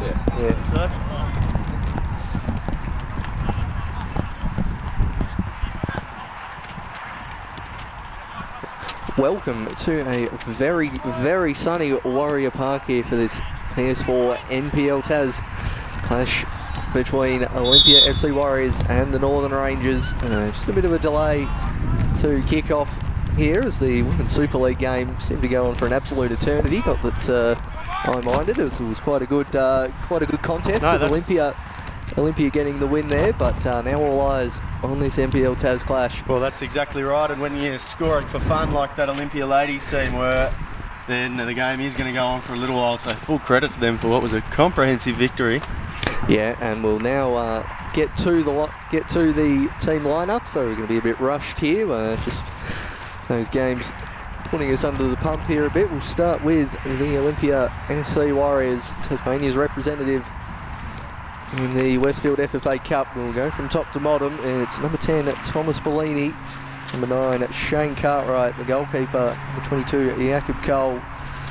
Yeah. So. Welcome to a very, very sunny Warrior Park here for this PS4 NPL TAS clash between Olympia FC Warriors and the Northern Rangers. Just a bit of a delay to kick off here as the Women's Super League game seemed to go on for an absolute eternity. Not that I minded; it was quite a good contest with Olympia getting the win there, but now all eyes on this NPL TAS clash. Well, that's exactly right, and when you're scoring for fun like that Olympia ladies team were, then the game is going to go on for a little while, so full credit to them for what was a comprehensive victory. Yeah, and we'll now get to the team lineup, so we're going to be a bit rushed here. Just those games putting us under the pump here a bit. We'll start with the Olympia FC Warriors, Tasmania's representative in the Westfield FFA Cup. We'll go from top to bottom, and it's number 10 Thomas Bellini, number 9 Shane Cartwright, the goalkeeper, number 22 Jacob Cole,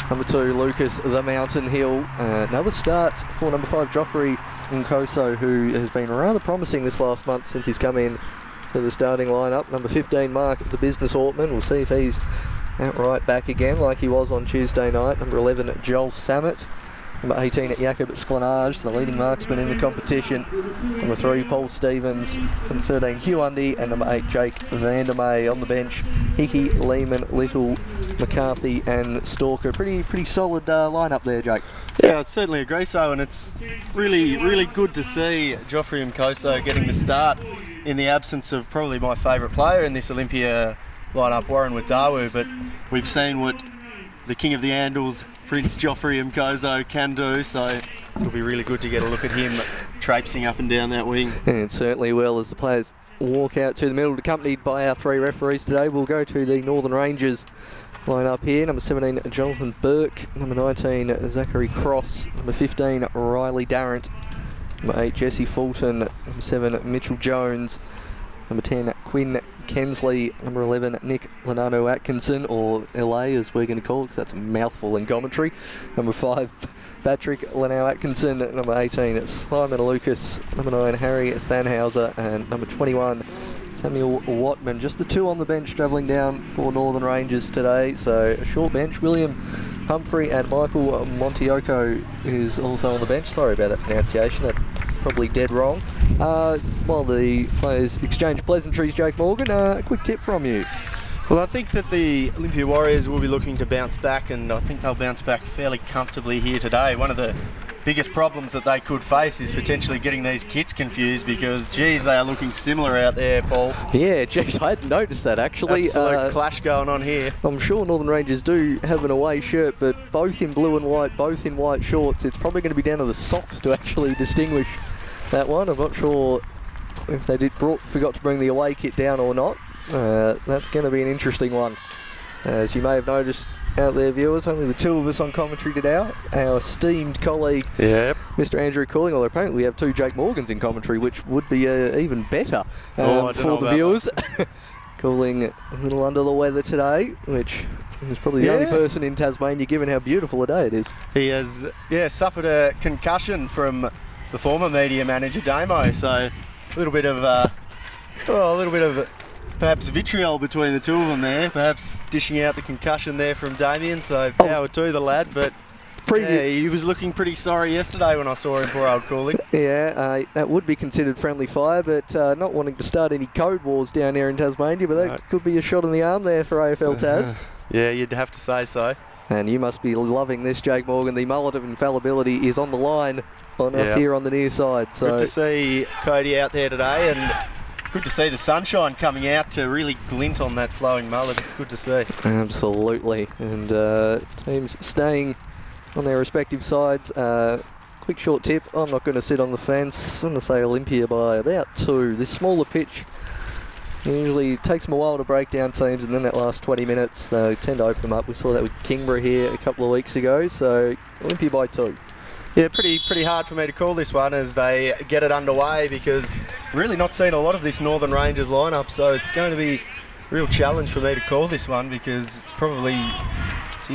number 2 Lucas the Mountain Hill. Another start for number 5 Joffrey Nkoso, who has been rather promising this last month since he's come in to the starting lineup. Number 15 Mark the Business Ortman, we'll see if he's outright back again like he was on Tuesday night. Number 11 Joel Samet, number 18 Jakob Sklanage, the leading marksman in the competition. Number 3 Paul Stevens, number 13 Hugh Undy, and number 8 Jake Vandermeer. On the bench, Hickey, Lehman, Little, McCarthy and Stalker. Pretty solid lineup there, Jake. Yeah, I'd certainly agree so, and it's really good to see Joffrey Nkoso getting the start in the absence of probably my favourite player in this Olympia lineup, Warren Wadawu, but we've seen what the King of the Andals, Prince Joffrey Nkoso, can do, so it'll be really good to get a look at him traipsing up and down that wing. And certainly will, as the players walk out to the middle, accompanied by our 3 referees today. We'll go to the Northern Rangers line up here. Number 17 Jonathan Burke, number 19 Zachary Cross, number 15 Riley Darrant, number 8 Jesse Fulton, number 7 Mitchell Jones, number 10 Quinn Kensley, number 11 Nick Leonardo Atkinson, or LA as we're going to call it because that's a mouthful in commentary. Number 5 Patrick Lenau Atkinson, number 18 Simon Lucas, number 9 Harry Thanhauser, and number 21 Samuel Watman. Just the 2 on the bench travelling down for Northern Rangers today, so a short bench. William Humphrey and Michael Montioko is also on the bench. Sorry about that pronunciation, that's probably dead wrong. While the players exchange pleasantries, Jake Morgan, a quick tip from you. Well, I think that the Olympia Warriors will be looking to bounce back, and I think they'll bounce back fairly comfortably here today. One of the biggest problems that they could face is potentially getting these kits confused, because, geez, they are looking similar out there, Paul. Yeah, geez, I hadn't noticed that, actually. Absolute clash going on here. I'm sure Northern Rangers do have an away shirt, but both in blue and white, both in white shorts. It's probably going to be down to the socks to actually distinguish that one. I'm not sure if they forgot to bring the away kit down or not. That's going to be an interesting one. As you may have noticed out there, viewers, only the 2 of us on commentary today. Our esteemed colleague, Mr. Andrew Cooling, although apparently we have 2 Jake Morgans in commentary, which would be even better for the viewers. Cooling a little under the weather today, which is probably the only person in Tasmania, given how beautiful a day it is. He has suffered a concussion from the former media manager Damo, so a little bit of perhaps vitriol between the 2 of them there, perhaps dishing out the concussion there from Damien, so power to the lad, but he was looking pretty sorry yesterday when I saw him, poor old Cooling. Yeah, that would be considered friendly fire, but not wanting to start any code wars down there in Tasmania, but that could be a shot in the arm there for AFL TAS. Yeah, you'd have to say so. And you must be loving this, Jake Morgan. The mullet of infallibility is on the line on us here on the near side. So good to see Cody out there today, and good to see the sunshine coming out to really glint on that flowing mullet. It's good to see. Absolutely. And teams staying on their respective sides. Quick short tip, I'm not going to sit on the fence. I'm going to say Olympia by about 2. This smaller pitch usually takes them a while to break down teams, and then that last 20 minutes they tend to open them up. We saw that with Kingborough here a couple of weeks ago, so Olympia by 2. Yeah, pretty hard for me to call this one as they get it underway, because really not seen a lot of this Northern Rangers lineup, so it's going to be a real challenge for me to call this one, because it's probably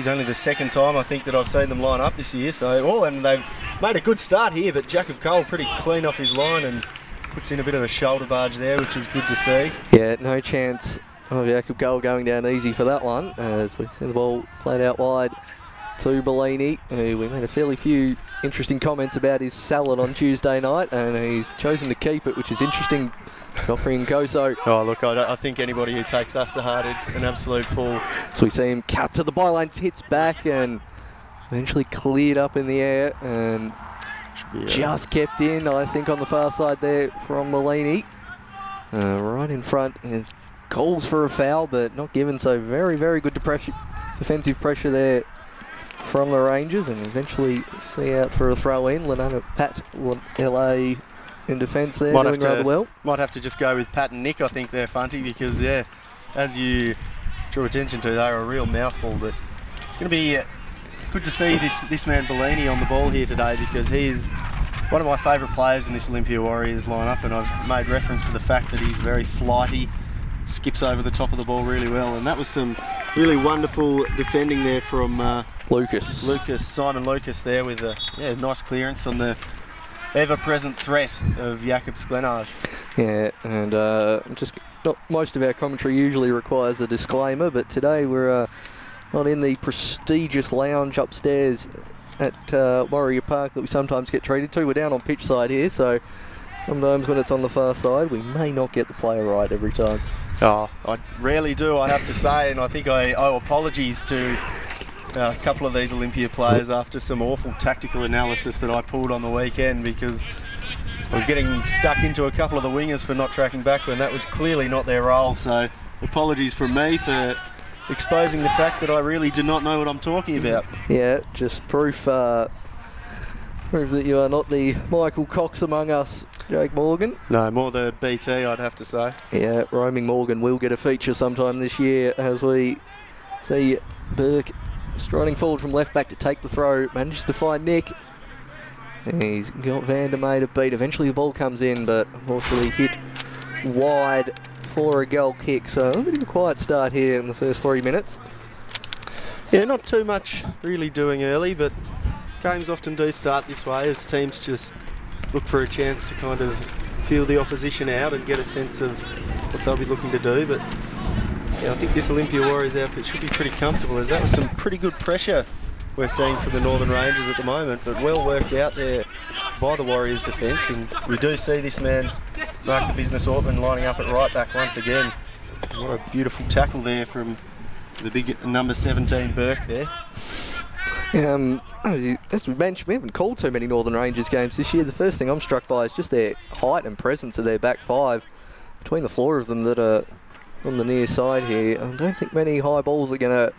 only the 2nd time I think that I've seen them line up this year. So and they've made a good start here, but Jacob Cole pretty clean off his line and puts in a bit of a shoulder barge there, which is good to see. Yeah, no chance of Jacob Cole going down easy for that one, as we see the ball played out wide to Bellini, who we made a fairly few interesting comments about his salad on Tuesday night, and he's chosen to keep it, which is interesting. Joffrey and Koso. Oh, look, I think anybody who takes us to heart, it's an absolute fool. So we see him cut to the byline, hits back, and eventually cleared up in the air, and just kept in, I think, on the far side there from Bellini. Right in front, and calls for a foul, but not given, so very, very good defensive pressure there from the Rangers, and eventually see out for a throw-in. Pat LA in defence there, doing rather well. Might have to just go with Pat and Nick, I think, there, Funty, because, yeah, as you drew attention to, they're a real mouthful. But it's going to be good to see this man Bellini on the ball here today, because he's one of my favourite players in this Olympia Warriors lineup, and I've made reference to the fact that he's very flighty, skips over the top of the ball really well, and that was some really wonderful defending there from Simon Lucas there with a nice clearance on the ever-present threat of Jakob Sklenage. Yeah, and just not most of our commentary usually requires a disclaimer, but today we're not in the prestigious lounge upstairs at Warrior Park that we sometimes get treated to. We're down on pitch side here, so sometimes when it's on the far side, we may not get the player right every time. Oh, I rarely do, I have to say, and I think I owe apologies to a couple of these Olympia players after some awful tactical analysis that I pulled on the weekend, because I was getting stuck into a couple of the wingers for not tracking back when that was clearly not their role. So apologies from me for exposing the fact that I really do not know what I'm talking about. Yeah, just proof that you are not the Michael Cox among us, Jake Morgan. No, more the BT, I'd have to say. Yeah, roaming Morgan will get a feature sometime this year, as we see Burke striding forward from left back to take the throw, manages to find Nick. And he's got Van der May to beat. Eventually the ball comes in, but unfortunately hit wide for a goal kick. So a bit of a quiet start here in the first 3 minutes. Yeah, not too much really doing early, but games often do start this way as teams just look for a chance to kind of feel the opposition out and get a sense of what they'll be looking to do. But yeah, I think this Olympia Warriors outfit should be pretty comfortable, as that was some pretty good pressure we're seeing from the Northern Rangers at the moment, but well worked out there by the Warriors defence. And we do see this man, Mark the Business Ortman, lining up at right back once again. What a beautiful tackle there from the big number 17 Burke there. As we mentioned, we haven't called too many Northern Rangers games this year. The first thing I'm struck by is just their height and presence of their back five. Between the four of them that are on the near side here, I don't think many high balls are going to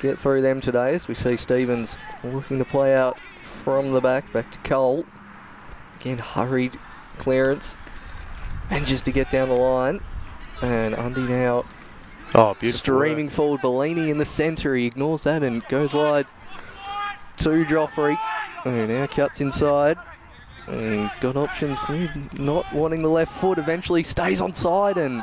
get through them today, as we see Stevens looking to play out from the back to Cole. Again, hurried clearance, manages to get down the line, and Undy now streaming forward. Bellini in the centre, he ignores that and goes wide to Joffrey, and now cuts inside. And he's got options cleared, not wanting the left foot, eventually stays onside and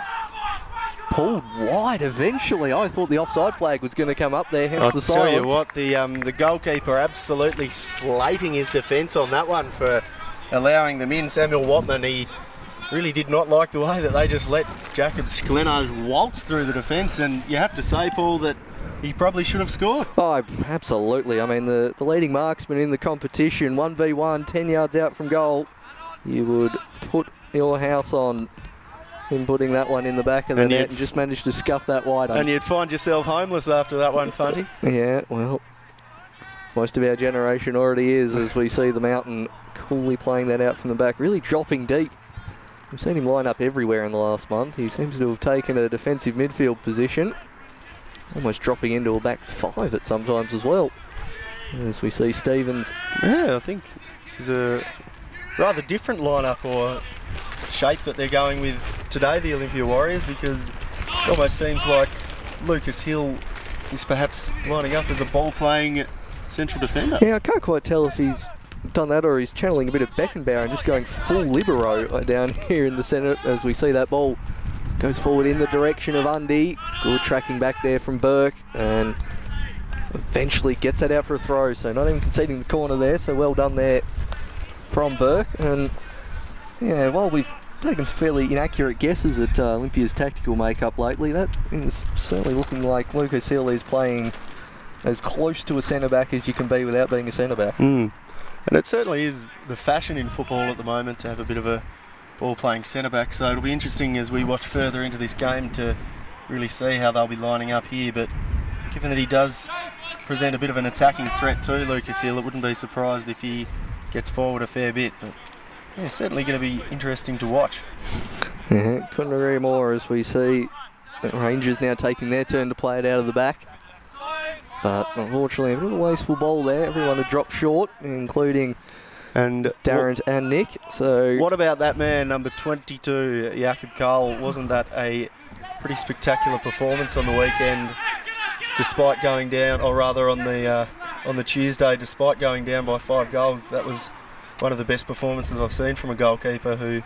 pulled wide eventually. I thought the offside flag was going to come up there, hence the silence. I'll tell you what, the goalkeeper absolutely slating his defence on that one for allowing them in. Samuel Watman, he really did not like the way that they just let Jakob Sklenage waltz through the defence, and you have to say, Paul, that he probably should have scored. Oh, absolutely. I mean, the leading marksman in the competition, 1v1, 10 yards out from goal. You would put your house on him putting that one in the back of the net and just managed to scuff that wide. And you'd find yourself homeless after that one, Funty. Yeah, well, most of our generation already is, as we see the Mountain coolly playing that out from the back, really dropping deep. We've seen him line up everywhere in the last month. He seems to have taken a defensive midfield position, almost dropping into a back five at sometimes as well. As we see Stevens. Yeah, I think this is a rather different lineup or shape that they're going with today, the Olympia Warriors, because it almost seems like Lucas Hill is perhaps lining up as a ball-playing central defender. Yeah, I can't quite tell if he's done that or he's channeling a bit of Beckenbauer and just going full libero down here in the centre, as we see that ball goes forward in the direction of Undy. Good tracking back there from Burke, and eventually gets that out for a throw, so not even conceding the corner there, so well done there from Burke. And yeah, while we've taken some fairly inaccurate guesses at Olympia's tactical makeup lately, that is certainly looking like Lucas Hill is playing as close to a centre-back as you can be without being a centre-back. And it certainly is the fashion in football at the moment to have a bit of a ball-playing centre-back, so it'll be interesting as we watch further into this game to really see how they'll be lining up here. But given that he does present a bit of an attacking threat to Lucas Hill, it wouldn't be surprised if he gets forward a fair bit. But yeah, certainly going to be interesting to watch. Yeah, couldn't agree more, as we see the Rangers now taking their turn to play it out of the back. But unfortunately, a bit of a wasteful ball there. Everyone had dropped short, including Darren and Nick. So what about that man, number 22, Jakob Cole? Wasn't that a pretty spectacular performance on the weekend, despite going down, or rather on the Tuesday, despite going down by 5 goals? That was one of the best performances I've seen from a goalkeeper who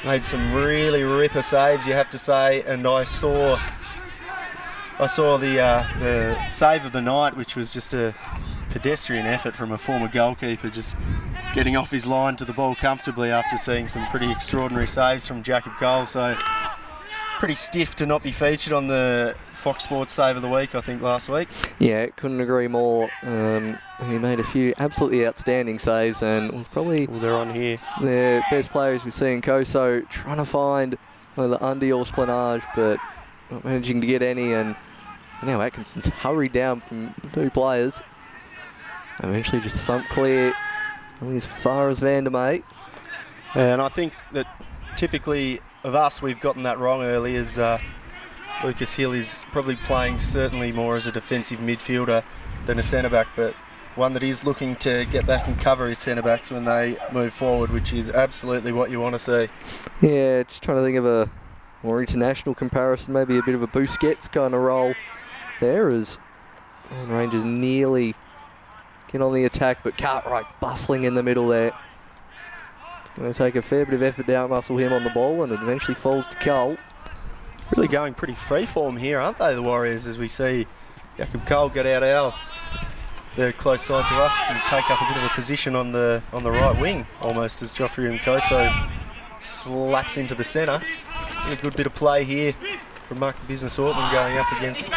made some really ripper saves, you have to say. And I saw the save of the night, which was just a pedestrian effort from a former goalkeeper, just getting off his line to the ball comfortably after seeing some pretty extraordinary saves from Jakob Cole. So pretty stiff to not be featured on the Fox Sports Save of the Week, I think, last week. Yeah, couldn't agree more. He made a few absolutely outstanding saves and was probably they're on here. The best players we've seen. Koso trying to find either Undy or Sklanage, but not managing to get any. And now Atkinson's hurried down from 2 players. Eventually just thumped clear only as far as Van der May. And I think that typically of us, we've gotten that wrong early, as Lucas Hill is probably playing certainly more as a defensive midfielder than a centre-back, but one that is looking to get back and cover his centre-backs when they move forward, which is absolutely what you want to see. Yeah, just trying to think of a more international comparison, maybe a bit of a Busquets kind of role there, as Rangers nearly get on the attack, but Cartwright bustling in the middle there. It's going to take a fair bit of effort to outmuscle him on the ball, and it eventually falls to Cole. Really going pretty freeform here, aren't they, the Warriors, as we see Jakob Cole get out the close side to us and take up a bit of a position on the right wing, almost, as Joffrey Mkoso slaps into the centre. A good bit of play here from Mark the Business Ortman going up against,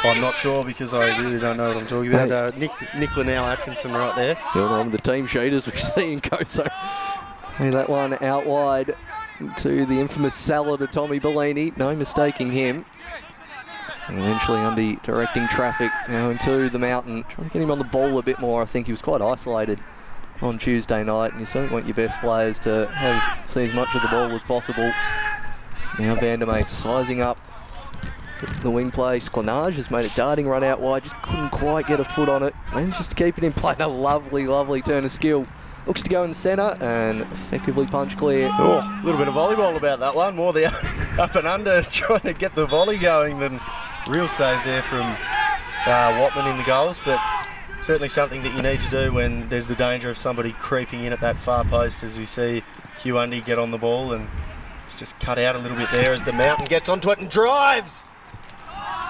I'm not sure because I really don't know what I'm talking about. Nick Linnell Atkinson right there. You're on the team sheet as we see Mkoso. And that one out wide to the infamous salad of Tommy Bellini. No mistaking him. And eventually Undy directing traffic now into the mountain. Trying to get him on the ball a bit more. I think he was quite isolated on Tuesday night, and you certainly want your best players to see as much of the ball as possible. Now Van der May sizing up the wing play. Sklanage has made a darting run out wide, just couldn't quite get a foot on it. And just to keep it in play, a lovely, lovely turn of skill. Looks to go in the centre and effectively punch clear. Oh, a little bit of volleyball about that one. More the up and under, trying to get the volley going than real save there from Watman in the goals. But certainly something that you need to do when there's the danger of somebody creeping in at that far post, as we see Hugh Undy get on the ball, and it's just cut out a little bit there as the mountain gets onto it and drives.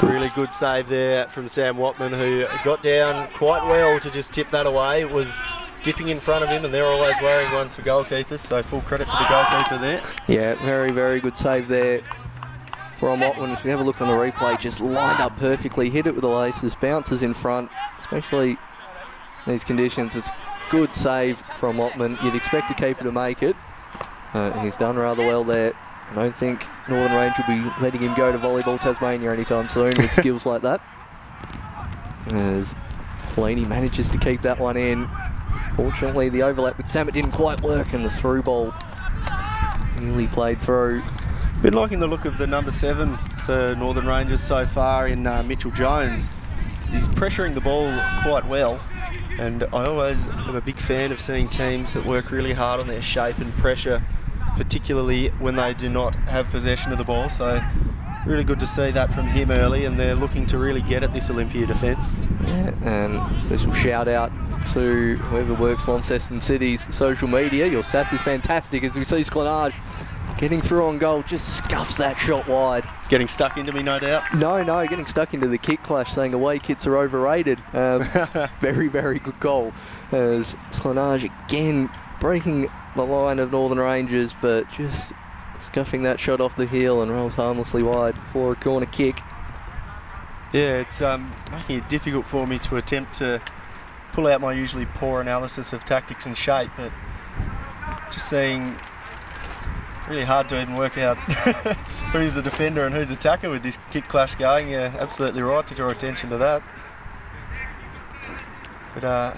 Really good save there from Sam Watman, who got down quite well to just tip that away. It was dipping in front of him, and they're always wearing ones for goalkeepers, so full credit to the goalkeeper there. Yeah, very, very good save there from Watman. If we have a look on the replay, just lined up perfectly, hit it with the laces, bounces in front, especially in these conditions. It's good save from Watman. You'd expect a keeper to make it. He's done rather well there. I don't think Northern Range will be letting him go to Volleyball Tasmania anytime soon with skills like that. As Bellini manages to keep that one in. Fortunately, the overlap with Samet didn't quite work, and the through ball nearly played through. Been liking the look of the number 7 for Northern Rangers so far in Mitchell Jones. He's pressuring the ball quite well, and I always am a big fan of seeing teams that work really hard on their shape and pressure, particularly when they do not have possession of the ball. So really good to see that from him early, and they're looking to really get at this Olympia defence. Yeah, and special shout out to whoever works Launceston City's social media. Your sass is fantastic, as we see Sklanage getting through on goal, just scuffs that shot wide. Getting stuck into me, no doubt. No, getting stuck into the kick clash, saying away kits are overrated. Very, very good goal. As Slanage again breaking the line of Northern Rangers, but just scuffing that shot off the heel and rolls harmlessly wide for a corner kick. Yeah, it's making it difficult for me to attempt to pull out my usually poor analysis of tactics and shape, but just seeing really hard to even work out who's the defender and who's attacker with this kick clash going. Yeah, absolutely right to draw attention to that. But yeah,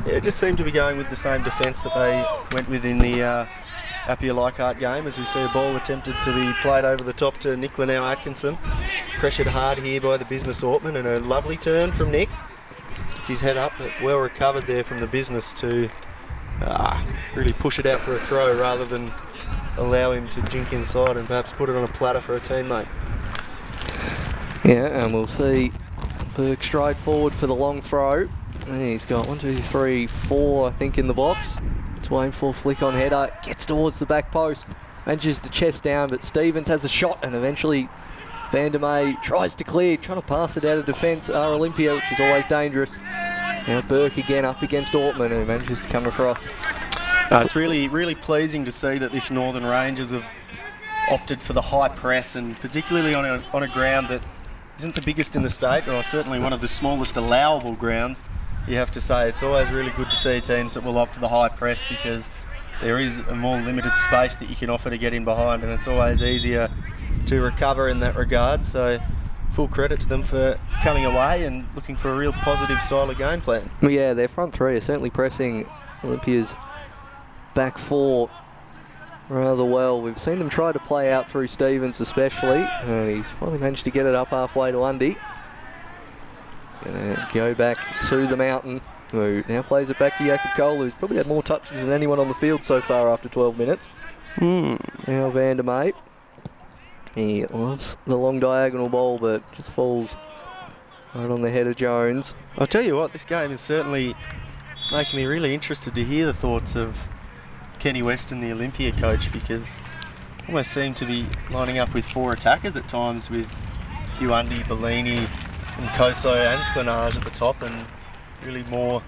it just seemed to be going with the same defence that they went with in the Appiah Leichhardt game, as we see a ball attempted to be played over the top to Nick Linnell Atkinson. Pressured hard here by the business Ortman, and a lovely turn from Nick. It's his head up, but well recovered there from the business to really push it out for a throw rather than allow him to jink inside and perhaps put it on a platter for a teammate. Yeah, and we'll see Burke straight forward for the long throw. He's got 1, 2, 3, 4, I think, in the box. It's waiting for flick on header, gets towards the back post, manages to chest down, but Stevens has a shot, and eventually Vandermeer tries to clear, trying to pass it out of defence, Olympia, which is always dangerous. Now Burke again up against Ortman, who manages to come across. It's really, really pleasing to see that this Northern Rangers have opted for the high press, and particularly on a ground that isn't the biggest in the state, or certainly one of the smallest allowable grounds. You have to say it's always really good to see teams that will opt for the high press, because there is a more limited space that you can offer to get in behind, and it's always easier to recover in that regard. So full credit to them for coming away and looking for a real positive style of game plan. Well, yeah, their front three are certainly pressing Olympia's back four rather well. We've seen them try to play out through Stevens especially, and he's finally managed to get it up halfway to Undy. Gonna go back to the Mountain, who now plays it back to Jacob Cole, who's probably had more touches than anyone on the field so far after 12 minutes. Now Vandermeer. He loves the long diagonal ball, but just falls right on the head of Jones. I'll tell you what, this game is certainly making me really interested to hear the thoughts of Kenny Weston, the Olympia coach, because almost seem to be lining up with 4 attackers at times, with Hugh Undy, Bellini and Koso and Sklanage at the top, and really more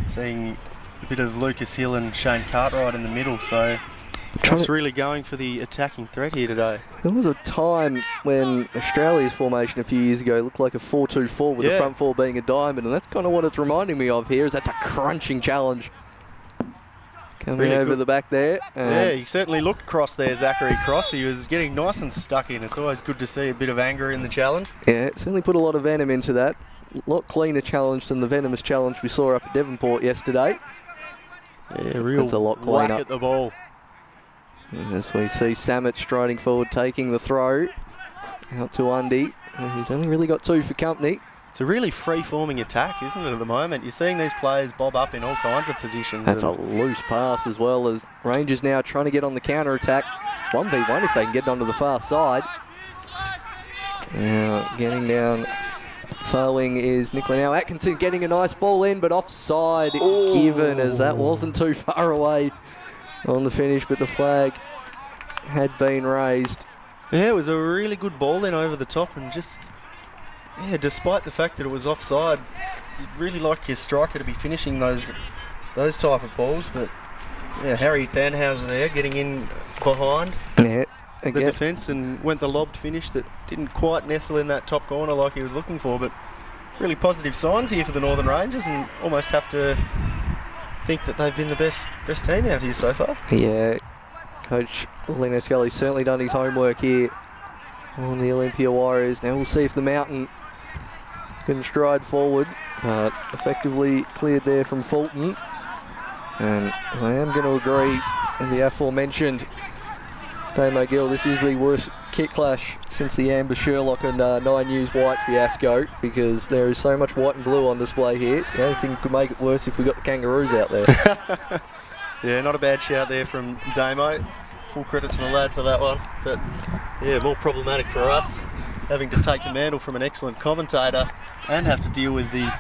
seeing a bit of Lucas Hill and Shane Cartwright in the middle. So it's really going for the attacking threat here today. There was a time when Australia's formation a few years ago looked like a 4-2-4 with the front four being a diamond, and that's kind of what it's reminding me of here, is that's a crunching challenge. Coming really over the back there. Yeah, he certainly looked cross there, Zachary Cross. He was getting nice and stuck in. It's always good to see a bit of anger in the challenge. Yeah, it certainly put a lot of venom into that. A lot cleaner challenge than the venomous challenge we saw up at Devonport yesterday. Yeah, real a lot whack cleaner at the ball. As we see Samet striding forward, taking the throw out to Undy, who's only really got 2 for company. It's a really free-forming attack, isn't it, at the moment? You're seeing these players bob up in all kinds of positions. That's a loose pass as well, as Rangers now trying to get on the counter-attack. 1v1 if they can get onto the far side. Now getting down, following is Nick Linnell Atkinson, getting a nice ball in, but offside given, as that wasn't too far away on the finish, but the flag had been raised. Yeah, it was a really good ball in over the top, and just, yeah, despite the fact that it was offside, you'd really like your striker to be finishing those type of balls. But yeah, Harry Thanhauser there getting in behind the defence, and went the lobbed finish that didn't quite nestle in that top corner like he was looking for. But really positive signs here for the Northern Rangers, and almost have to think that they've been the best team out here so far. Yeah, Coach Lino Scully's certainly done his homework here on the Olympia Warriors. Now we'll see if the Mountain can stride forward, but effectively cleared there from Fulton. And I am going to agree with the aforementioned Damo Gill. This is the worst kick clash since the Amber Sherlock and 9 News White fiasco, because there is so much white and blue on display here. The only thing that could make it worse if we got the Kangaroos out there. Yeah, not a bad shout there from Damo. Full credit to the lad for that one. But yeah, more problematic for us, having to take the mantle from an excellent commentator and have to deal with the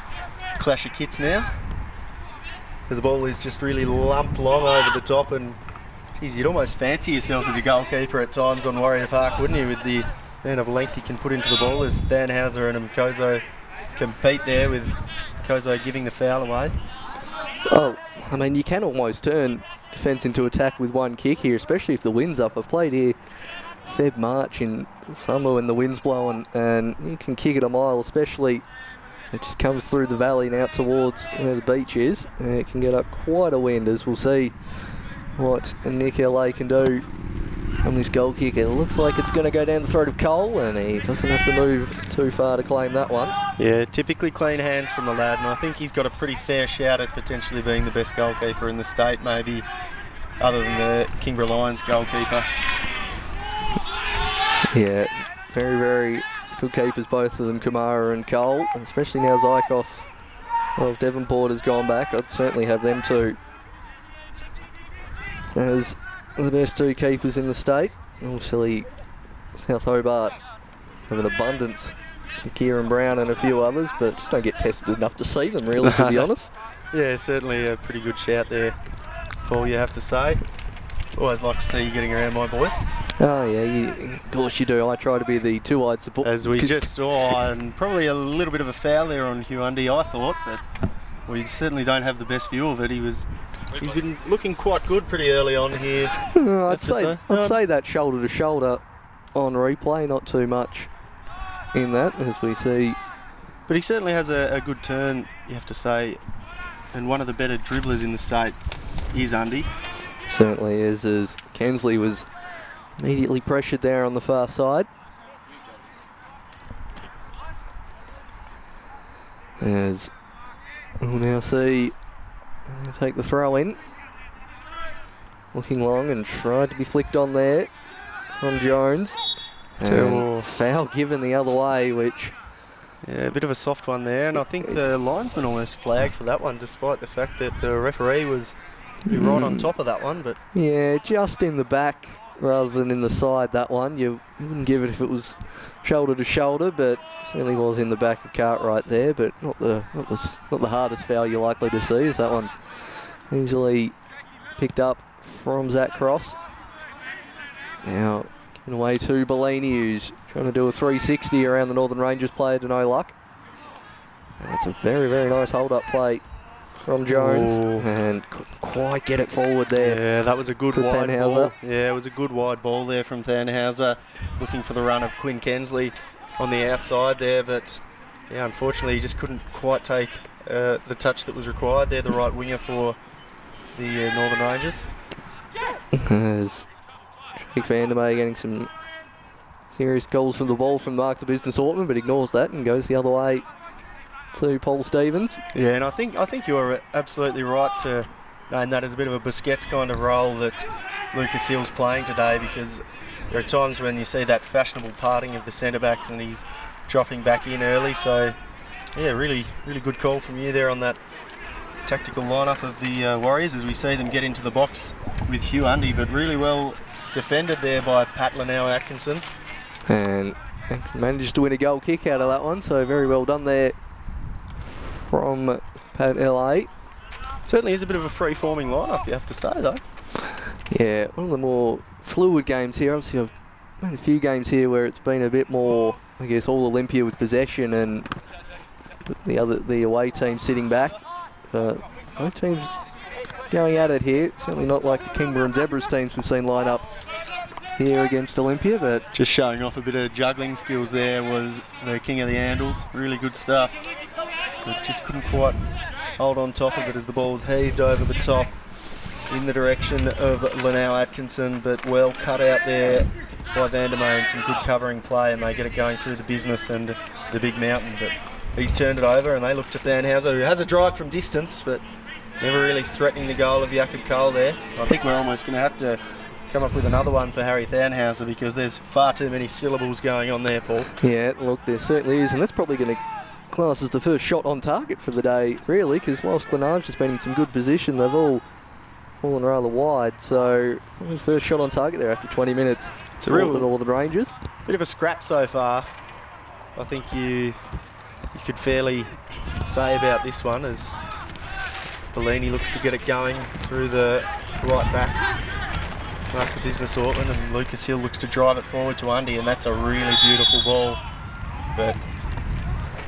clash of kits now, as the ball is just really lumped long over the top. And geez, you'd almost fancy yourself as a goalkeeper at times on Warrior Park, wouldn't you, with the man of length he can put into the ball as Thanhauser and Mkoso compete there, with Mkoso giving the foul away. Oh, I mean, you can almost turn defence into attack with one kick here, especially if the wind's up. I've played here Feb, March in summer when the wind's blowing, and you can kick it a mile, especially it just comes through the valley and out towards where the beach is, and it can get up quite a wind, as we'll see what Nick LA can do on this goal kick. It looks like it's going to go down the throat of Cole, and he doesn't have to move too far to claim that one. Yeah, typically clean hands from the lad, and I think he's got a pretty fair shout at potentially being the best goalkeeper in the state, maybe other than the Kingborough Lions goalkeeper. Yeah, very, very good keepers, both of them, Kamara and Cole, especially now Zykos of Devonport has gone back. I'd certainly have them two as the best two keepers in the state. Obviously, South Hobart have an abundance, Kieran Brown and a few others, but just don't get tested enough to see them, really, to be honest. Yeah, certainly a pretty good shout there, Paul, you have to say. Always like to see you getting around my boys. Oh yeah, of course you do. I try to be the two-eyed support. As we just saw, and probably a little bit of a foul there on Huundi, I thought, but we certainly don't have the best view of it. He's been looking quite good pretty early on here. I'd say that shoulder to shoulder on replay, not too much in that, as we see. But he certainly has a good turn, you have to say, and one of the better dribblers in the state is Undy. Certainly is, as Kensley was immediately pressured there on the far side. As we'll now see, take the throw in. Looking long and tried to be flicked on there from Jones. And foul given the other way, which... Yeah, a bit of a soft one there, and I think the linesman almost flagged for that one, despite the fact that the referee was right on top of that one. But yeah, just in the back rather than in the side, that one. You wouldn't give it if it was shoulder to shoulder, but certainly was in the back of Cartwright there, but not the hardest foul you're likely to see, as that one's easily picked up from Zach Cross. Now, getting away to Bellini, who's trying to do a 360 around the Northern Rangers player to no luck. That's a very, very nice hold-up play from Jones. Ooh. And couldn't quite get it forward there. Yeah, that was a good wide ball. Yeah, it was a good wide ball there from Thanhauser, looking for the run of Quinn Kensley on the outside there, but yeah, unfortunately he just couldn't quite take the touch that was required there, the right winger for the Northern Rangers. As Jake Vandermeer getting some serious goals from the ball from Mark the Business Ortman, but ignores that and goes the other way to Paul Stevens. Yeah, and I think you're absolutely right to name that as a bit of a Busquets kind of role that Lucas Hill's playing today, because there are times when you see that fashionable parting of the centre-backs and he's dropping back in early. So, yeah, really, really good call from you there on that tactical lineup of the Warriors as we see them get into the box with Hugh Undy, but really well defended there by Pat Lanau-Atkinson. And managed to win a goal kick out of that one, so very well done there from Pat LA. Certainly is a bit of a free-forming lineup, you have to say, though. Yeah, one of the more fluid games here. Obviously, I've played a few games here where it's been a bit more, I guess, all Olympia with possession and the away team sitting back. Both teams going at it here. It's certainly not like the Kingborough and Zebras teams we've seen line up here against Olympia, but just showing off a bit of juggling skills there was the king of the handles. Really good stuff, but just couldn't quite hold on top of it as the ball was heaved over the top in the direction of Lanau-Atkinson, but well cut out there by Vandermeer and some good covering play, and they get it going through the Business and the Big Mountain. But he's turned it over and they look to Thanhauser, who has a drive from distance, but never really threatening the goal of Jakob Cole there. I think we're almost going to have to come up with another one for Harry Thanhauser, because there's far too many syllables going on there, Paul. Yeah, look, there certainly is, and that's probably going to class as the first shot on target for the day, really, because whilst Glenage has been in some good position, they've all fallen rather wide. So, first shot on target there after 20 minutes. It's a real Northern Rangers. Bit of a scrap so far, I think you could fairly say about this one, as Bellini looks to get it going through the right back mark the business Ortland, and Lucas Hill looks to drive it forward to Undy, and that's a really beautiful ball. But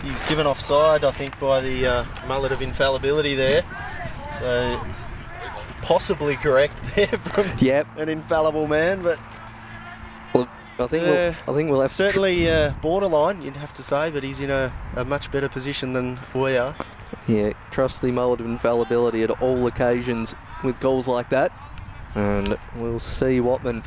he's given offside, I think, by the mullet of infallibility there. So possibly correct there from an infallible man, but look, I think we'll have certainly borderline, you'd have to say, but he's in a much better position than we are. Yeah, trust the mullet of infallibility at all occasions with goals like that, and we'll see Watman.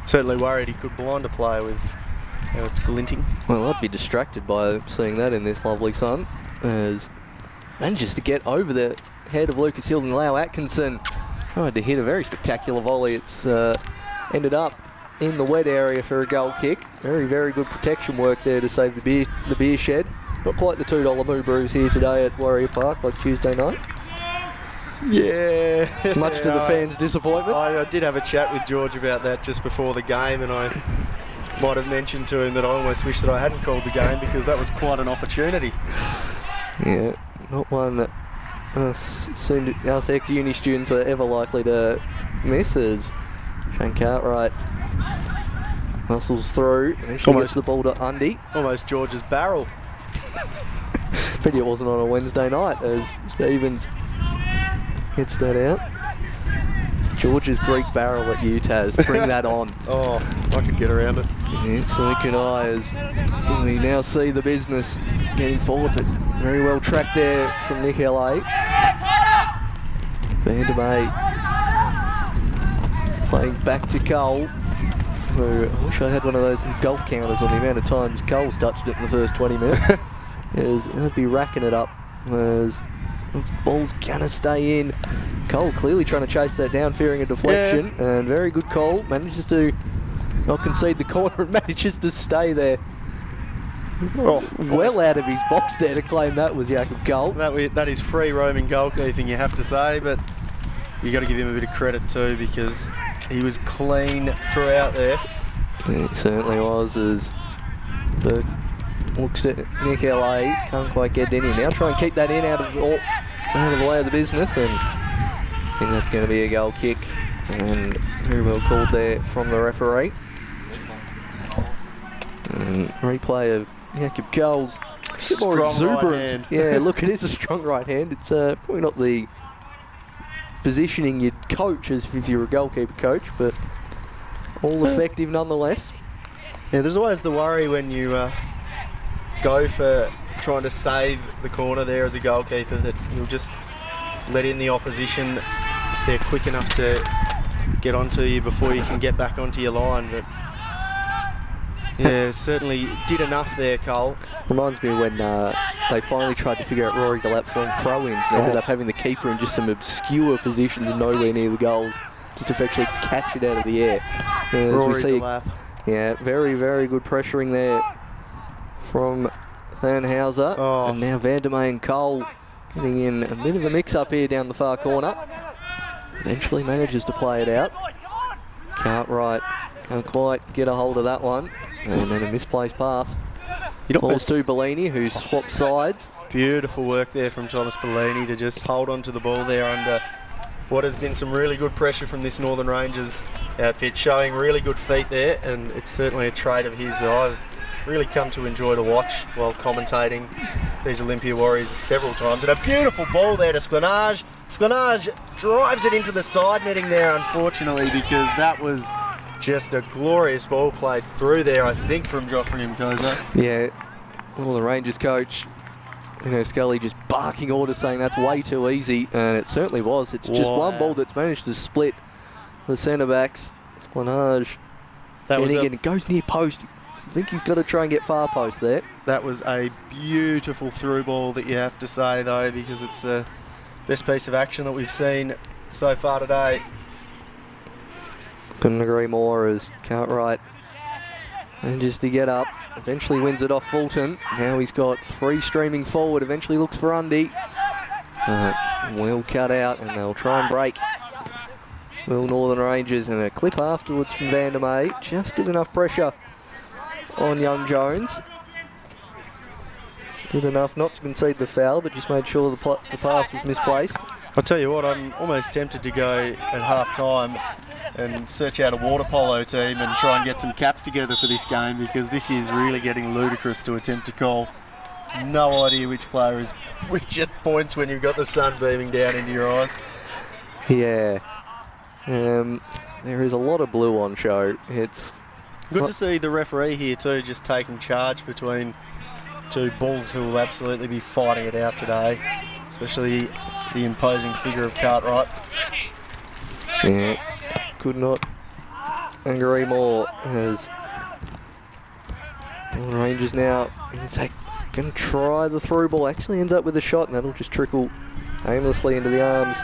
Certainly worried he could blind a player with how it's glinting. Well, I'd be distracted by seeing that in this lovely sun, as manages to get over the head of Lucas Hill and allow Atkinson. Tried to hit a very spectacular volley. It's ended up in the wet area for a goal kick. Very, very good protection work there to save the beer shed. Not quite the $2 moo brews here today at Warrior Park like Tuesday night. Yeah. Much to the fans' disappointment. I did have a chat with George about that just before the game, and I might have mentioned to him that I almost wish that I hadn't called the game because that was quite an opportunity. Yeah, not one that us ex-uni students are ever likely to miss, as Shane Cartwright muscles through and she gets the ball to Undy. Almost George's barrel. Pity it wasn't on a Wednesday night as Stevens hits that out. George's Greek barrel at TAS. Bring that on. Oh, I could get around it. Yeah, so can I, as we now see the business getting forward, but very well tracked there from Nick LA. Vandermeer playing back to Cole, who I wish I had one of those golf counters on the amount of times Cole's touched it in the first 20 minutes. He'll be racking it up as this ball's gonna stay in. Cole clearly trying to chase that down, fearing a deflection, and very good call. Manages to not concede the corner and manages to stay there. Well out of his box there to claim that was Jakob Cole. That is free roaming goalkeeping, you have to say, but you got to give him a bit of credit too because he was clean throughout there. Yeah, he certainly was, as Burke looks at Nick LA, can't quite get it in. Now try and keep that in out of the way of the business, and I think that's going to be a goal kick, and very well called there from the referee. And replay of Jakob Cole's more exuberance. Right hand. Yeah, look, it is a strong right hand. It's probably not the positioning you'd coach as if you're a goalkeeper coach, but all effective nonetheless. Yeah, there's always the worry when you go for trying to save the corner there as a goalkeeper that you'll just let in the opposition if they're quick enough to get onto you before you can get back onto your line. But yeah, certainly did enough there, Cole. Reminds me when they finally tried to figure out Rory Delap's on throw-ins and ended up having the keeper in just some obscure positions nowhere near the goals, just to actually catch it out of the air. As Rory we see, Delap. Yeah, very, very good pressuring there from Thanhauser. And now Vandermeer and Cole getting in a bit of a mix-up here down the far corner. Eventually manages to play it out. Cartwright can't quite get a hold of that one. And then a misplaced pass. Balls to Bellini, who swapped sides. Beautiful work there from Thomas Bellini to just hold on to the ball there under what has been some really good pressure from this Northern Rangers outfit, showing really good feet there, and it's certainly a trait of his that I've really come to enjoy to watch while commentating these Olympia Warriors several times. And a beautiful ball there to Sklanage. Sklanage drives it into the side netting there, unfortunately, because that was just a glorious ball played through there, I think, from Joffrey Mkosa. Yeah, well, the Rangers coach, Scully just barking orders saying that's way too easy, and it certainly was. It's just one ball that's managed to split the centre-backs. Sklanage it goes near post. I think he's got to try and get far post there. That was a beautiful through ball that you have to say, though, because it's the best piece of action that we've seen so far today. Couldn't agree more, as Cartwright manages to get up, eventually wins it off Fulton. Now he's got three streaming forward, eventually looks for Undy. Well cut out, and they'll try and break. Will Northern Rangers, and a clip afterwards from Vandermeer. Just did enough pressure on young Jones. Did enough not to concede the foul, but just made sure the pass was misplaced. I'll tell you what, I'm almost tempted to go at half-time and search out a water polo team and try and get some caps together for this game, because this is really getting ludicrous to attempt to call. No idea which player is which at points when you've got the sun beaming down into your eyes. Yeah. There is a lot of blue on show. It's good to see the referee here too, just taking charge between two bulls who will absolutely be fighting it out today, especially the imposing figure of Cartwright. Yeah, could not agree more. As Rangers now going to try the through ball, actually ends up with a shot, and that'll just trickle aimlessly into the arms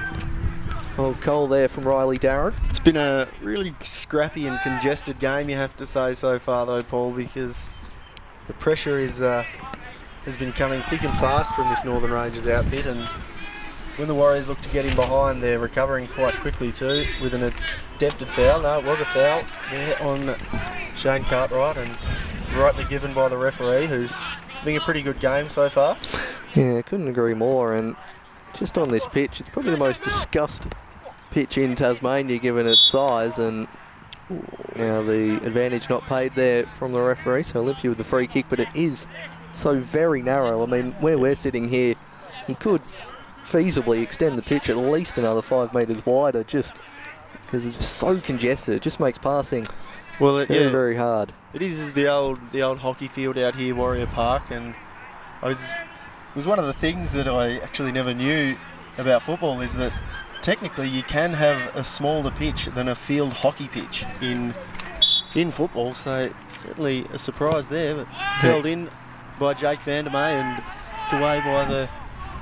of Cole there from Riley Darren. It's been a really scrappy and congested game, you have to say, so far though, Paul, because the pressure is has been coming thick and fast from this Northern Rangers outfit, and when the Warriors look to get in behind, they're recovering quite quickly too, with an attempted foul. No, it was a foul there on Shane Cartwright, and rightly given by the referee, who's having a pretty good game so far. Yeah, couldn't agree more, and just on this pitch, it's probably the most discussed pitch in Tasmania given its size, and now the advantage not paid there from the referee, so Olympia with the free kick, but it is so very narrow. I mean, where we're sitting here, he could feasibly extend the pitch at least another 5 metres wider, just because it's so congested. It just makes passing very hard. It is the old hockey field out here, Warrior Park, and it was one of the things that I actually never knew about football, is that technically you can have a smaller pitch than a field hockey pitch in football, so certainly a surprise there, but held in by Jake Vandermeer and put away by the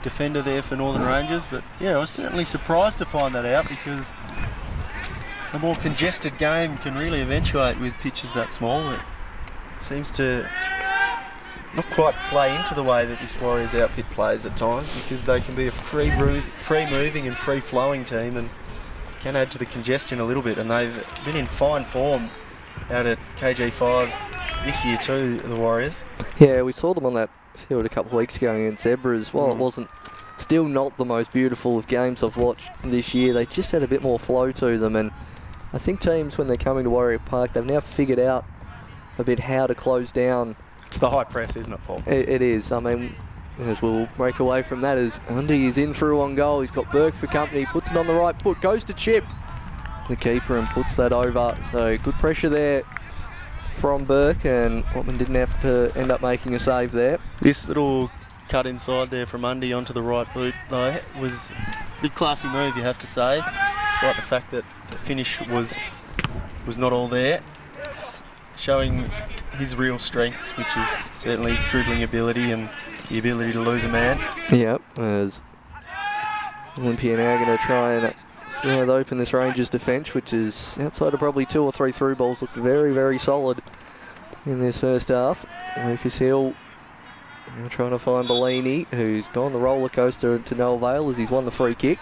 defender there for Northern Rangers. But yeah, I was certainly surprised to find that out, because a more congested game can really eventuate with pitches that small. It seems to not quite play into the way that this Warriors outfit plays at times, because they can be a free-moving and free-flowing team and can add to the congestion a little bit, and they've been in fine form out at KG5 this year too, the Warriors. Yeah, we saw them on that field a couple of weeks ago against Zebras. While it wasn't still not the most beautiful of games I've watched this year, they just had a bit more flow to them, and I think teams, when they're coming to Warrior Park, they've now figured out a bit how to close down. It's the high press, isn't it, Paul? It is. I mean, as we'll break away from that, as Undy is in through on goal. He's got Burke for company, puts it on the right foot, goes to chip the keeper and puts that over. So good pressure there from Burke, and Watman didn't have to end up making a save there. This little cut inside there from Undy onto the right boot, though, was a big classy move, you have to say, despite the fact that the finish was not all there. It's showing his real strengths, which is certainly dribbling ability and the ability to lose a man. Yep, as Olympia now going to try and see how they open this Rangers defence, which is outside of probably 2 or 3 through balls. Looked very, very solid in this first half. Lucas Hill now trying to find Bellini, who's gone the roller coaster to no avail as he's won the free kick.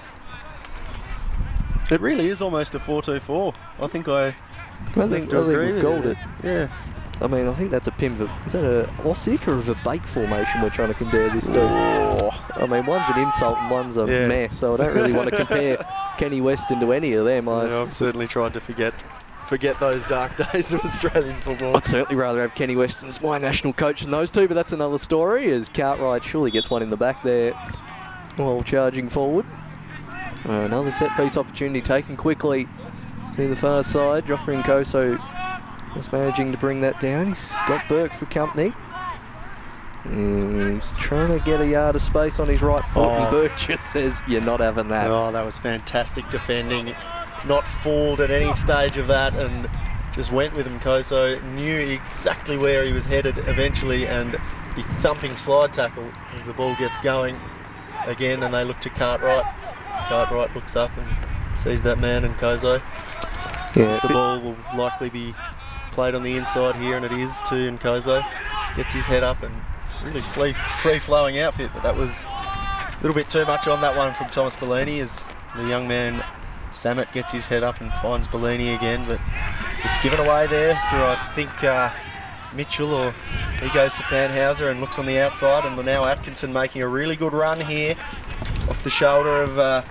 It really is almost a 4-2-4. I think we've called it. Yeah. I mean, I think that's a pin. Is that a Ossic or a Verbake formation we're trying to compare this to? I mean, one's an insult and one's a meh, so I don't really want to compare Kenny Weston to any of them. I've certainly tried to forget those dark days of Australian football. I'd certainly rather have Kenny Weston as my national coach than those two, but that's another story, as Cartwright surely gets one in the back there while charging forward. Another set-piece opportunity taken quickly to the far side. Joffrey Nkoso just managing to bring that down. He's got Burke for company. He's trying to get a yard of space on his right foot, and Burke just says, "You're not having that." Oh, that was fantastic defending. Not fooled at any stage of that, and just went with him. Nkoso knew exactly where he was headed eventually, and the thumping slide tackle as the ball gets going again, and they look to Cartwright. Cartwright looks up and sees that man, and Nkoso. Yeah, the ball will likely be played on the inside here, and it is to Nkoso. Gets his head up, and it's a really free-flowing outfit, but that was a little bit too much on that one from Thomas Bellini, as the young man Samet gets his head up and finds Bellini again, but it's given away there through, I think, Mitchell, or he goes to Thanhauser and looks on the outside, and now Atkinson making a really good run here off the shoulder of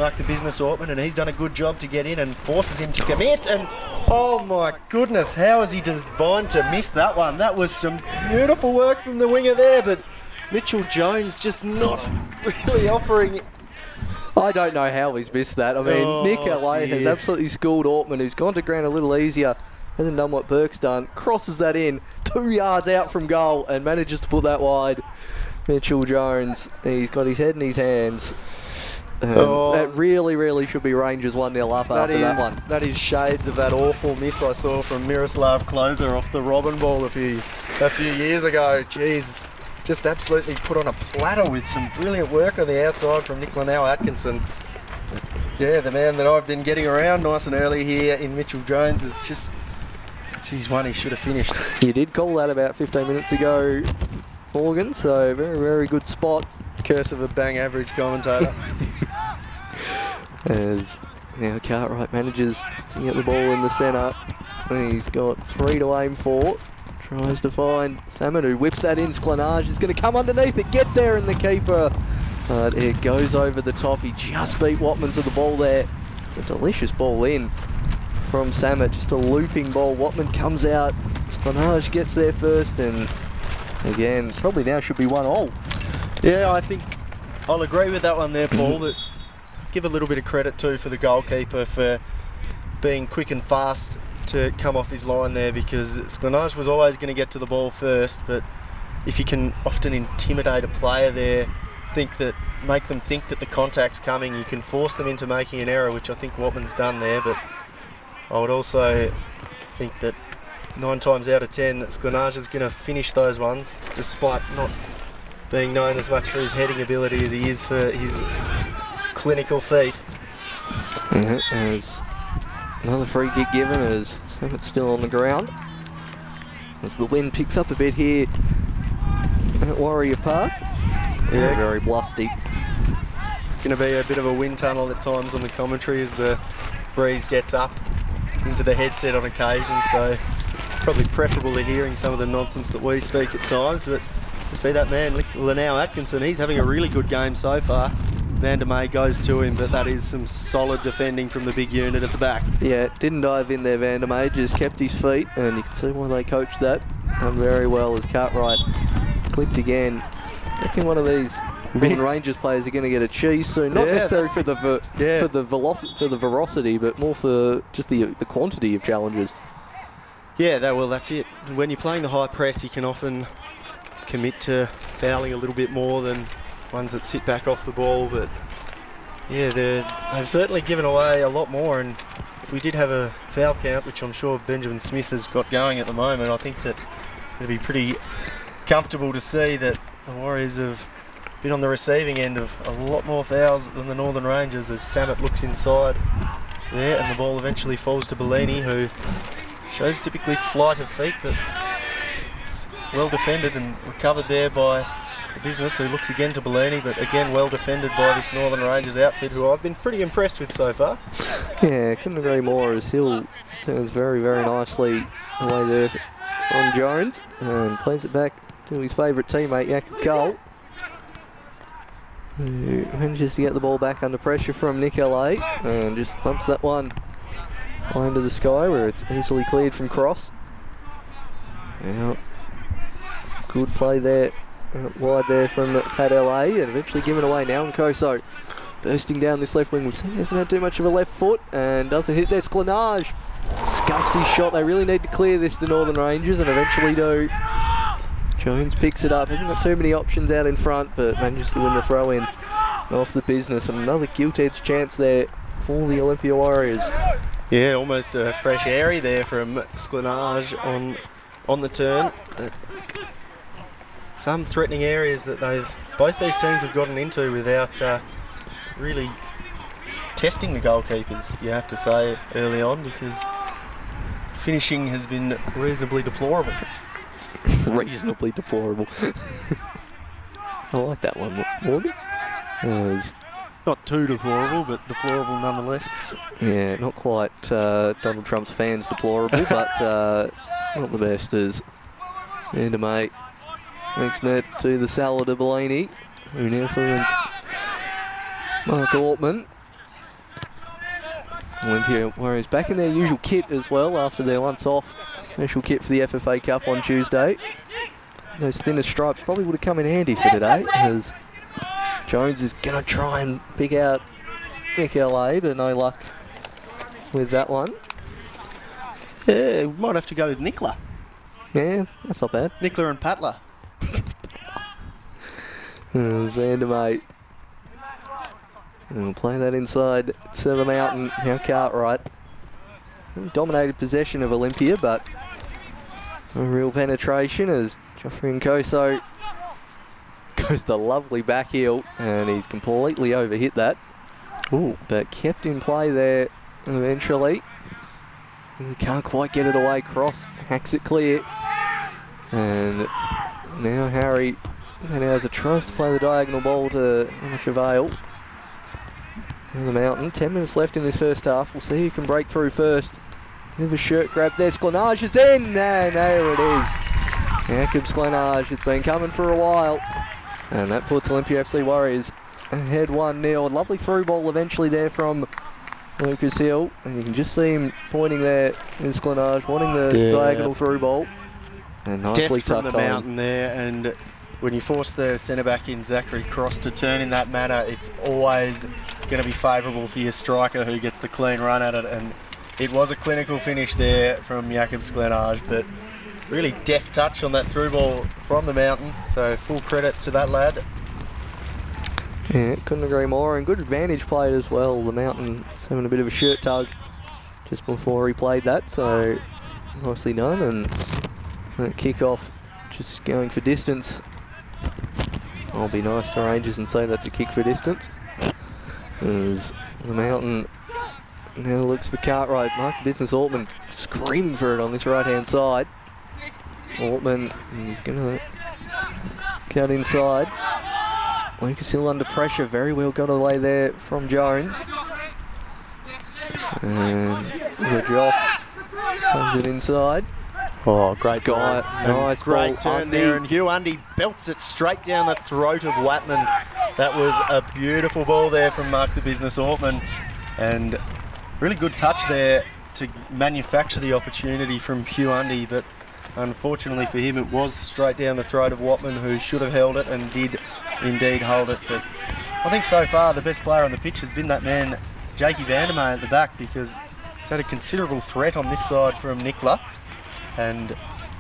mark the business Ortman, and he's done a good job to get in and forces him to commit. And oh my goodness, how is he designed to miss that one? That was some beautiful work from the winger there, but Mitchell Jones just not really offering. I don't know how he's missed that. I mean, Nick LA has absolutely schooled Ortman, who's gone to ground a little easier, hasn't done what Burke's done, crosses that in 2 yards out from goal and manages to put that wide. Mitchell Jones, he's got his head in his hands. That really, really should be Rangers 1-0 up after that one. That is shades of that awful miss I saw from Miroslav Klose off the Robin ball a few years ago. Jeez, just absolutely put on a platter with some brilliant work on the outside from Nick Linnell Atkinson. Yeah, the man that I've been getting around nice and early here in Mitchell Jones is just, geez, one he should have finished. You did call that about 15 minutes ago, Morgan, so very, very good spot. Curse of a bang average commentator. As now Cartwright manages to get the ball in the centre. He's got 3 to aim for. Tries to find Salmon, who whips that in. Sklanage is going to come underneath it, get there, and the keeper. But it goes over the top. He just beat Watman to the ball there. It's a delicious ball in from Samet, just a looping ball. Watman comes out. Sklanage gets there first, and again, probably now should be 1-1. Yeah, I think I'll agree with that one there, Paul, but give a little bit of credit too for the goalkeeper for being quick and fast to come off his line there, because Sklanage was always going to get to the ball first, but if you can often intimidate a player there, make them think that the contact's coming, you can force them into making an error, which I think Watman's done there. But I would also think that 9 times out of 10 Sklanage is going to finish those ones, despite not being known as much for his heading ability as he is for his clinical feet. Yeah, as another free kick given as Sammett's still on the ground. As the wind picks up a bit here at Warrior Park. Yeah, very blusty. Going to be a bit of a wind tunnel at times on the commentary as the breeze gets up into the headset on occasion, so probably preferable to hearing some of the nonsense that we speak at times. But you see that man, Linnell Atkinson, he's having a really good game so far. Van der May goes to him, but that is some solid defending from the big unit at the back. Yeah, didn't dive in there, Van der May, just kept his feet, and you can see why they coached that. Done very well as Cartwright clipped again. I reckon one of these Northern Rangers players are going to get a cheese soon. Not necessarily for the velocity, but more for just the quantity of challenges. Yeah, that's it. When you're playing the high press, you can often commit to fouling a little bit more than ones that sit back off the ball, but yeah, they've certainly given away a lot more, and if we did have a foul count, which I'm sure Benjamin Smith has got going at the moment, I think that it'd be pretty comfortable to see that the Warriors have been on the receiving end of a lot more fouls than the Northern Rangers, as Samet looks inside there and the ball eventually falls to Bellini, who shows typically flight of feet, but it's well defended and recovered there by the business, who looks again to Bellini, but again well defended by this Northern Rangers outfit, who I've been pretty impressed with so far. Yeah, couldn't agree more, as Hill turns very, very nicely away there from Jones and plays it back to his favourite teammate, Jakob Cole, who manages to get the ball back under pressure from Nick LA and just thumps that one high into the sky where it's easily cleared from cross. Now, good play there. Wide there from Pat LA, and eventually given away now. And Koso bursting down this left wing. We've seen he hasn't had too much of a left foot and doesn't hit there. Sklanage scuffs his shot. They really need to clear this to Northern Rangers, and eventually do. Jones picks it up. Hasn't got too many options out in front, but manages to win the throw in off the business. And another gilt-edged chance there for the Olympia Warriors. Yeah, almost a fresh airy there from Sklanage on the turn. Some threatening areas that both these teams have gotten into without really testing the goalkeepers, you have to say, early on, because finishing has been reasonably deplorable. Reasonably deplorable. I like that one, Morgan. Not too deplorable, but deplorable nonetheless. Yeah, not quite Donald Trump's fans deplorable, but not the best as Van der May. Thanks net to the salad of Bellini, who now finds Mark Ortman. Olympia Warriors back in their usual kit as well after their once-off special kit for the FFA Cup on Tuesday. Those thinner stripes probably would have come in handy for today, as Jones is going to try and pick out Nick LA, but no luck with that one. Yeah, we might have to go with Nicola. Yeah, that's not bad. Nicola and Patler. There's Vandermate. And we'll play that inside to the mountain. Now Cartwright. Dominated possession of Olympia, but a real penetration as Joffrey Nkoso goes the lovely back heel, and he's completely overhit that. Ooh, but kept in play there eventually. He can't quite get it away. Cross hacks it clear. And now Harry has a tries to play the diagonal ball to much avail. On the mountain, 10 minutes left in this first half. We'll see who can break through first. Bit of a shirt grab there. Sklenage is in, and there it is. Jacob Sklenage, it's been coming for a while. And that puts Olympia FC Warriors ahead 1-0. Lovely through ball eventually there from Lucas Hill. And you can just see him pointing there in Sklenage, wanting the diagonal through ball. And nicely Deft from tucked the on. mountain there, and when you force the centre-back in Zachary Cross to turn in that manner, it's always going to be favourable for your striker who gets the clean run at it, and it was a clinical finish there from Jakob Sklenage, but really deft touch on that through ball from the mountain, so full credit to that lad. Yeah, couldn't agree more, and good advantage played as well. The mountain was having a bit of a shirt tug just before he played that, so nicely done, and that kick-off just going for distance. I'll be nice to Rangers and say that's a kick for distance. As the mountain now looks for Cartwright. Mark Business Altman screaming for it on this right-hand side. Altman, he's going to cut inside. Lucas Hill under pressure, very well got away there from Jones. And the Joff comes it inside. Oh, great guy, nice great ball, turn Undy. there, and Hugh Undy belts it straight down the throat of Watman. That was a beautiful ball there from Mark the Business Altman, and really good touch there to manufacture the opportunity from Hugh Undy, but unfortunately for him it was straight down the throat of Watman, who should have held it and did indeed hold it. But I think so far the best player on the pitch has been that man Jakey Vandermeer at the back, because he's had a considerable threat on this side from Nicola and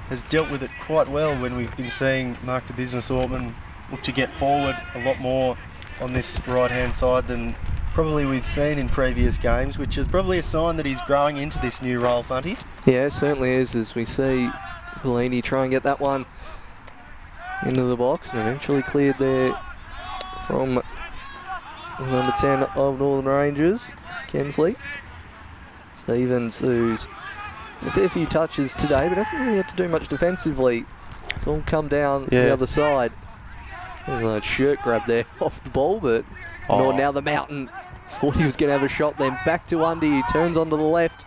has dealt with it quite well when we've been seeing Mark the Business Altman look to get forward a lot more on this right-hand side than probably we've seen in previous games, which is probably a sign that he's growing into this new role, Funty. Yeah, it certainly is, as we see Bellini try and get that one into the box, and eventually cleared there from number 10 of Northern Rangers, Kensley. Stevens, who's a fair few touches today, but hasn't really had to do much defensively. It's all come down the other side. A shirt grab there off the ball, but now the mountain thought he was going to have a shot, then back to Undy. He turns onto the left,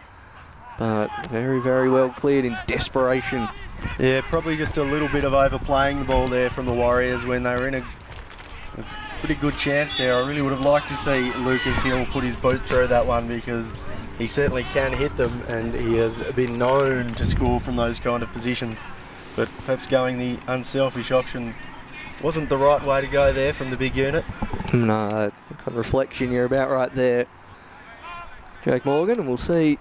but very, very well cleared in desperation. Yeah, probably just a little bit of overplaying the ball there from the Warriors when they were in a pretty good chance there. I really would have liked to see Lucas Hill put his boot through that one, because he certainly can hit them, and he has been known to score from those kind of positions. But perhaps going the unselfish option wasn't the right way to go there from the big unit. No, I think on reflection you're about right there, Jake Morgan, and we'll see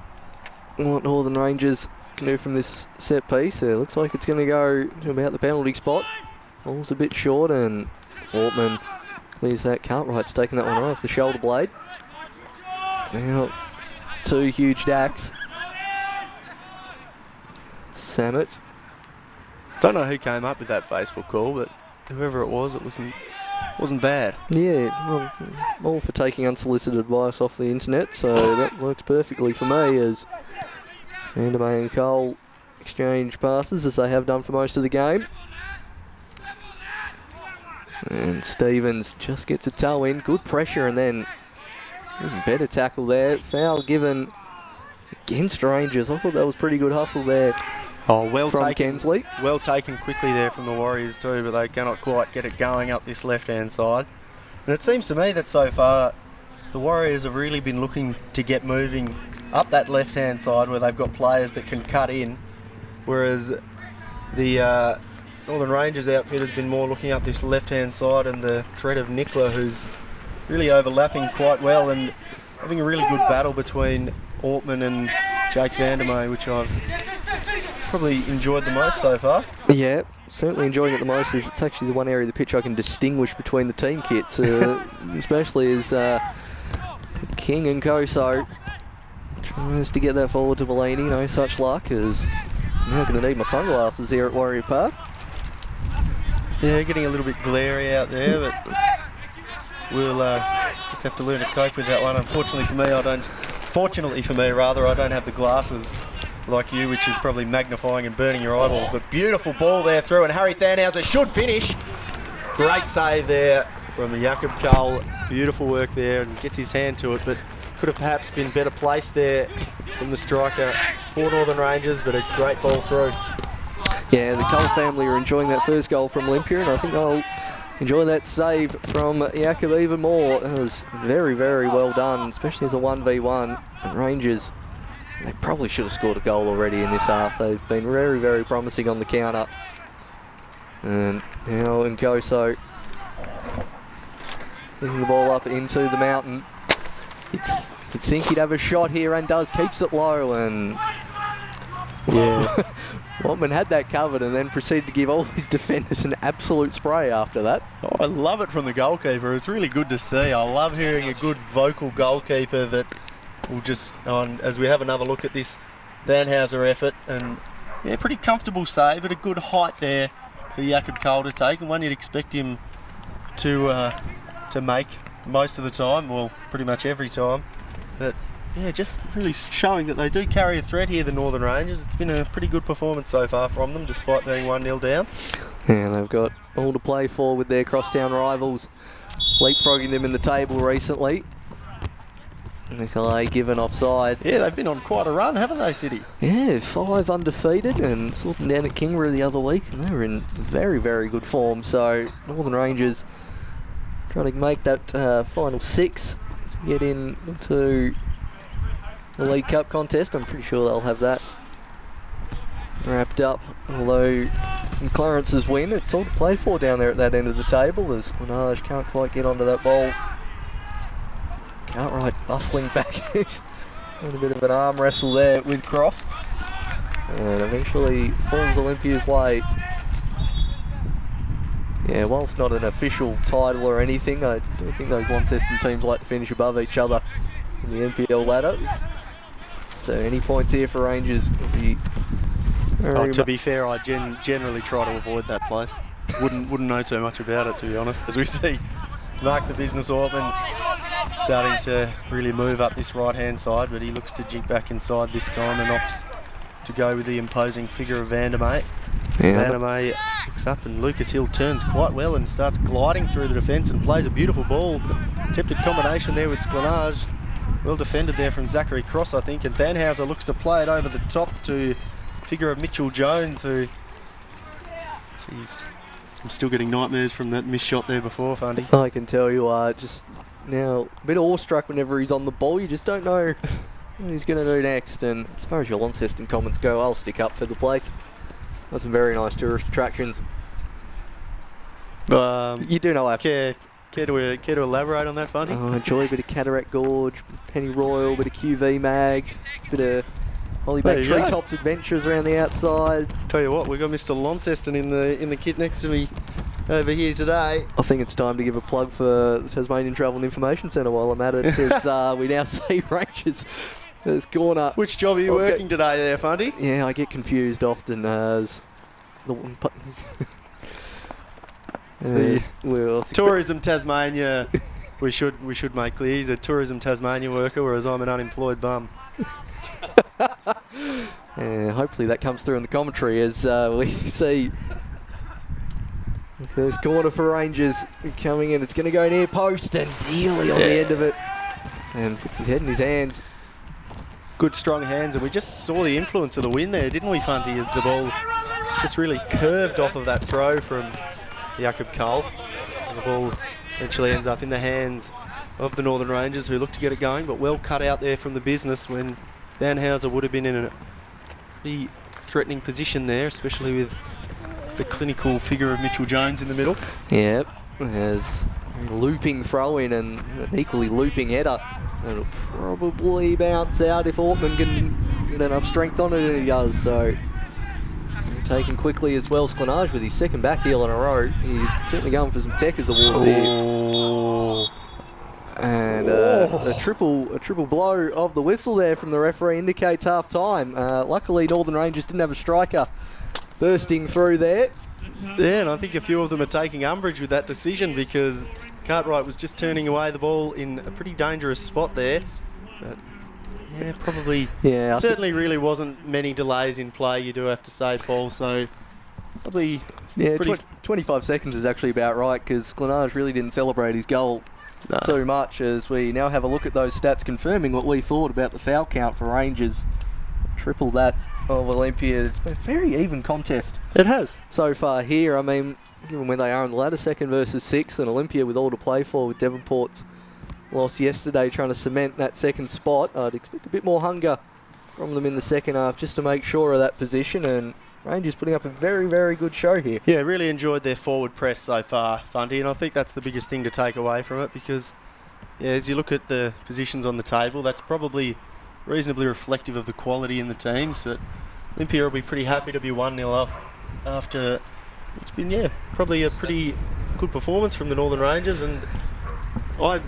what Northern Rangers can do from this set piece. It looks like it's going to go to about the penalty spot. Ball's a bit short, and Altman clears that. Cartwright's taking that one off the shoulder blade. Now, two huge dacks. Samet. Don't know who came up with that Facebook call, but whoever it wasn't bad. Yeah, well, all for taking unsolicited advice off the internet, so that works perfectly for me, as Vandermeer and Cole exchange passes as they have done for most of the game. And Stevens just gets a toe in, good pressure, and then even better tackle there. Foul given against Rangers. I thought that was pretty good hustle there. Oh, well from taken, Kensley. Well taken quickly there from the Warriors too, but they cannot quite get it going up this left-hand side. And it seems to me that so far the Warriors have really been looking to get moving up that left-hand side where they've got players that can cut in, whereas the Northern Rangers outfit has been more looking up this left-hand side and the threat of Nicola, who's really overlapping quite well and having a really good battle between Ortman and Jake Vandermeer, which I've probably enjoyed the most so far. Yeah, certainly enjoying it the most. It's actually the one area of the pitch I can distinguish between the team kits, especially as King and Koso tries to get that forward to Bellini. No such luck, as I'm now going to need my sunglasses here at Warrior Park. Yeah, getting a little bit glary out there, but we'll just have to learn to cope with that one. Fortunately for me, I don't have the glasses like you, which is probably magnifying and burning your eyeballs. But beautiful ball there through, and Harry Thanhauser should finish. Great save there from Jakob Cole. Beautiful work there, and gets his hand to it, but could have perhaps been better placed there from the striker for Northern Rangers, but a great ball through. Yeah, the Cole family are enjoying that first goal from Olympia, and I think they'll enjoy that save from Jakob even more. That was very, very well done, especially as a 1v1. And Rangers, they probably should have scored a goal already in this half. They've been very, very promising on the counter. And now Nkoso picking the ball up into the mountain. You'd think he'd have a shot here, and does. Keeps it low, and yeah, Watman had that covered and then proceeded to give all his defenders an absolute spray after that. Oh, I love it from the goalkeeper. It's really good to see. I love hearing a good vocal goalkeeper that will just, as we have another look at this Thanhauser effort, and yeah, pretty comfortable save at a good height there for Jakob Cole to take, and one you'd expect him to make most of the time, well, pretty much every time. But yeah, just really showing that they do carry a threat here, the Northern Rangers. It's been a pretty good performance so far from them, despite being 1-0 down. And they've got all to play for with their crosstown rivals, leapfrogging them in the table recently. Nicolay given offside. Yeah, they've been on quite a run, haven't they, City? Yeah, 5 undefeated, and saw them down at Kingborough the other week, and they were in very, very good form. So Northern Rangers trying to make that final 6 to get into the League Cup contest. I'm pretty sure they'll have that wrapped up. Although from Clarence's win, it's all to play for down there at that end of the table, as Quinage can't quite get onto that ball. Cartwright bustling back. A bit of an arm wrestle there with Cross, and eventually falls Olympia's way. Yeah, whilst not an official title or anything, I don't think those Launceston teams like to finish above each other in the NPL ladder. So any points here for Rangers would be to be fair, I generally try to avoid that place. Wouldn't know too much about it, to be honest, as we see Mark the Business Orphan starting to really move up this right-hand side, but he looks to jig back inside this time and opts to go with the imposing figure of Vandermeer. Yeah. Vandermeer looks up, and Lucas Hill turns quite well and starts gliding through the defence and plays a beautiful ball. Attempted combination there with Sklanage. Well defended there from Zachary Cross, I think, and Thanhauser looks to play it over the top to figure of Mitchell Jones, who... Jeez, I'm still getting nightmares from that missed shot there before, Fundy. I can tell you are just now a bit awestruck whenever he's on the ball. You just don't know what he's going to do next. And as far as your Launceston comments go, I'll stick up for the place. Got some very nice tourist attractions. You do know I care to elaborate on that, Fundy? I enjoy a bit of Cataract Gorge, Penny Royal, bit of QV Mag, bit of Hollyback Treetops adventures around the outside. Tell you what, we've got Mr. Launceston in the kit next to me over here today. I think it's time to give a plug for the Tasmanian Travel and Information Centre while I'm at it, because we now see Rangers as corner. Which job are you working today there, Fundy? Yeah, I get confused often as the one. Tourism Tasmania. we should make clear he's a Tourism Tasmania worker, whereas I'm an unemployed bum. Hopefully that comes through in the commentary as we see the first corner for Rangers coming in. It's going to go near post, and nearly on the end of it, and puts his head in his hands. Good strong hands, and we just saw the influence of the wind there, didn't we, Funty, as the ball just really curved off of that throw from Jakob Cole, and the ball eventually ends up in the hands of the Northern Rangers, who looked to get it going, but well cut out there from the business when Van Houser would have been in a pretty threatening position there, especially with the clinical figure of Mitchell Jones in the middle. Yep, there's a looping throw-in and an equally looping header. It'll probably bounce out if Ortman can get enough strength on it, and he does. So taken quickly as well. Sklenage with his second back heel in a row. He's certainly going for some Techers awards here. And a triple blow of the whistle there from the referee indicates half time. Luckily, Northern Rangers didn't have a striker bursting through there. Yeah, and I think a few of them are taking umbrage with that decision because Cartwright was just turning away the ball in a pretty dangerous spot there. But yeah, probably, certainly really wasn't many delays in play, you do have to say, Paul. So probably, 25 seconds is actually about right because Sklenage really didn't celebrate his goal too much, as we now have a look at those stats confirming what we thought about the foul count for Rangers. Triple that of Olympia. It's been a very even contest. It has. So far here, I mean, given where they are in the ladder, second versus sixth, and Olympia with all to play for with Devonport's loss yesterday trying to cement that second spot. I'd expect a bit more hunger from them in the second half just to make sure of that position, and Rangers putting up a very, very good show here. Yeah, really enjoyed their forward press so far, Fundy, and I think that's the biggest thing to take away from it because, yeah, as you look at the positions on the table, that's probably reasonably reflective of the quality in the teams, but Olympia will be pretty happy to be 1-0 up after it's been, yeah, probably a pretty good performance from the Northern Rangers, and I'd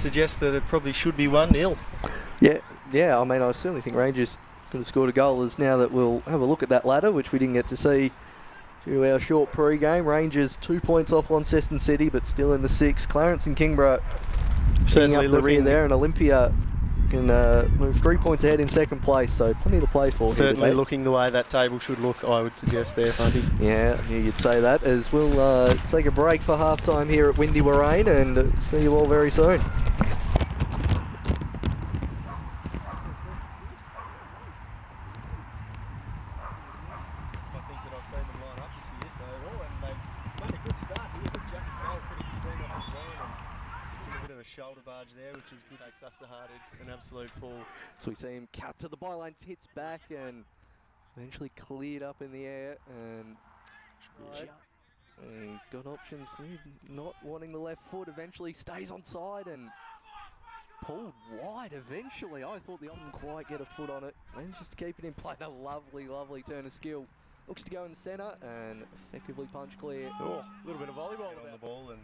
suggest that it probably should be 1-0. Yeah, I mean, I certainly think Rangers could have scored a goal, as now that we'll have a look at that ladder, which we didn't get to see due to our short pre-game. Rangers 2 points off Launceston City, but still in the sixth. Clarence and Kingborough Certainly up the rear there, and Olympia can move 3 points ahead in second place, so plenty to play for. Certainly looking the way that table should look, I would suggest there, Fundy. Yeah, I knew you'd say that, as we'll take a break for half-time here at Windy Warrain, and see you all very soon. Shoulder barge there, which is good to Sustahard. It's an absolute fall. So we see him cut to the byline, hits back, and eventually cleared up in the air, and he's got options cleared, not wanting the left foot, eventually stays on side and pulled wide eventually. I thought the option quite get a foot on it, and just keep it in play. A lovely, lovely turn of skill. Looks to go in the centre and effectively punch clear. Oh, a little bit of volleyball on the ball, and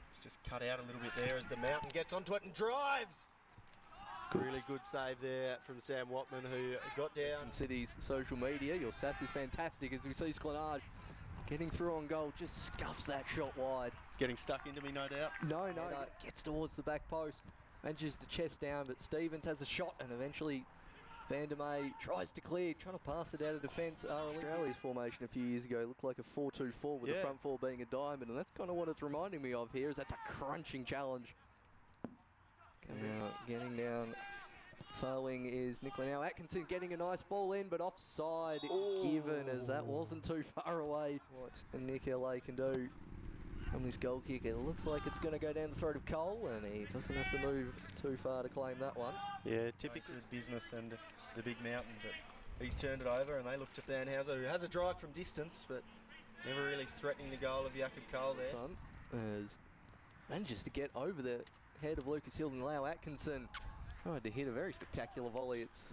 it's just cut out a little bit there as the Mountain gets onto it and drives. Really good save there from Sam Watman, who got down. City's social media, your sass is fantastic, as we see Sklenage getting through on goal, just scuffs that shot wide. Getting stuck into me, no doubt. No, gets towards the back post, manages to chest down, but Stevens has a shot, and eventually Van der May tries to clear, trying to pass it out of defence. Australia's formation a few years ago looked like a 4-2-4 with the front four being a diamond, and that's kind of what it's reminding me of here, is that's a crunching challenge. Getting down, far wing is Nicola now. Atkinson getting a nice ball in, but offside given, as that wasn't too far away. What Nick LA can do from this goal kick. It looks like it's going to go down the throat of Cole, and he doesn't have to move too far to claim that one. Yeah, typical business and the big Mountain, but he's turned it over, and they looked at Van Houser, who has a drive from distance, but never really threatening the goal of Jakob Cole there. Fun, as manages to get over the head of Lucas Hill and allow Atkinson tried to hit a very spectacular volley. It's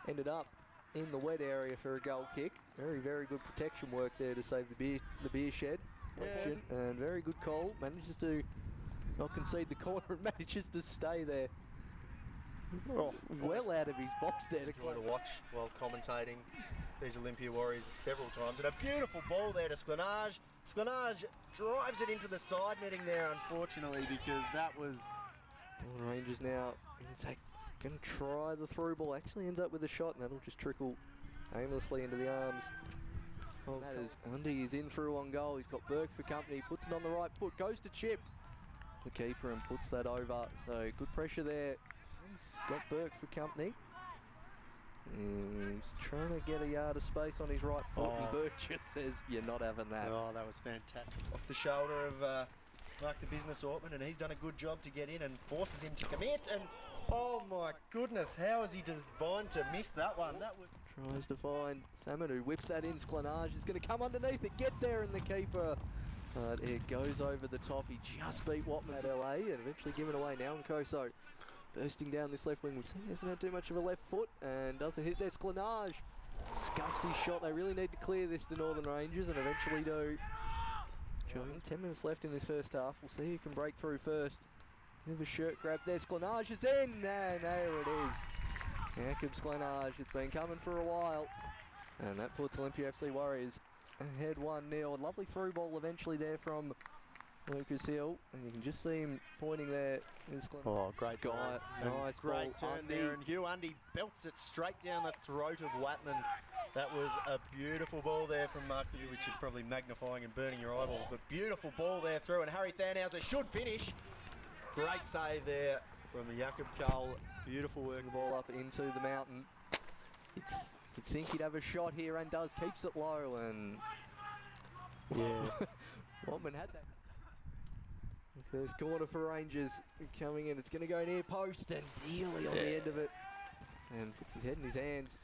ended up in the wet area for a goal kick. Very, very good protection work there to save the beer shed. Yeah. And very good call. Manages to not concede the corner and manages to stay there. Oh, well out of his box there to watch while commentating these Olympia Warriors several times. And a beautiful ball there to Sklenage. Sklenage drives it into the side netting there, unfortunately, because that was... Rangers now going to try the through ball. Actually ends up with a shot, and that'll just trickle aimlessly into the arms. Oh, that is Undy is in through on goal. He's got Burke for company. Puts it on the right foot. Goes to chip the keeper and puts that over. So good pressure there. He's got Burke for company. He's trying to get a yard of space on his right foot, and Burke just says, "You're not having that." Oh, that was fantastic. Off the shoulder of Mark the Business Ortman, and he's done a good job to get in and forces him to commit. And oh my goodness, how is he designed to miss that one? That was... Tries to find Salmon, who whips that in. Sklanage is going to come underneath it, get there, and the keeper. But it goes over the top. He just beat Watman at LA and eventually given away now. And Koso bursting down this left wing. We've seen he hasn't had too much of a left foot and doesn't hit there. Sklanage scuffs his shot. They really need to clear this to Northern Rangers and eventually do. 10 minutes left in this first half. We'll see who can break through first. Bit of a shirt grab there. Sklanage is in, and there it is. Jakob Sklanage. It's been coming for a while, and that puts Olympia FC Warriors ahead 1-0. Lovely through ball eventually there from Lucas Hill, and you can just see him pointing there. Oh, great guy, nice great ball. turn there, and Hugh Undy belts it straight down the throat of Watman. That was a beautiful ball there from Mark, which is probably magnifying and burning your eyeballs, but beautiful ball there through, and Harry Thanhauser should finish. Great save there from Jakob Cole. Beautiful work. The ball up into the mountain. You'd think he'd have a shot here, and does. Keeps it low, and yeah, Watman had that. The first corner for Rangers coming in. It's going to go near post, and nearly on the end of it, and puts his head in his hands.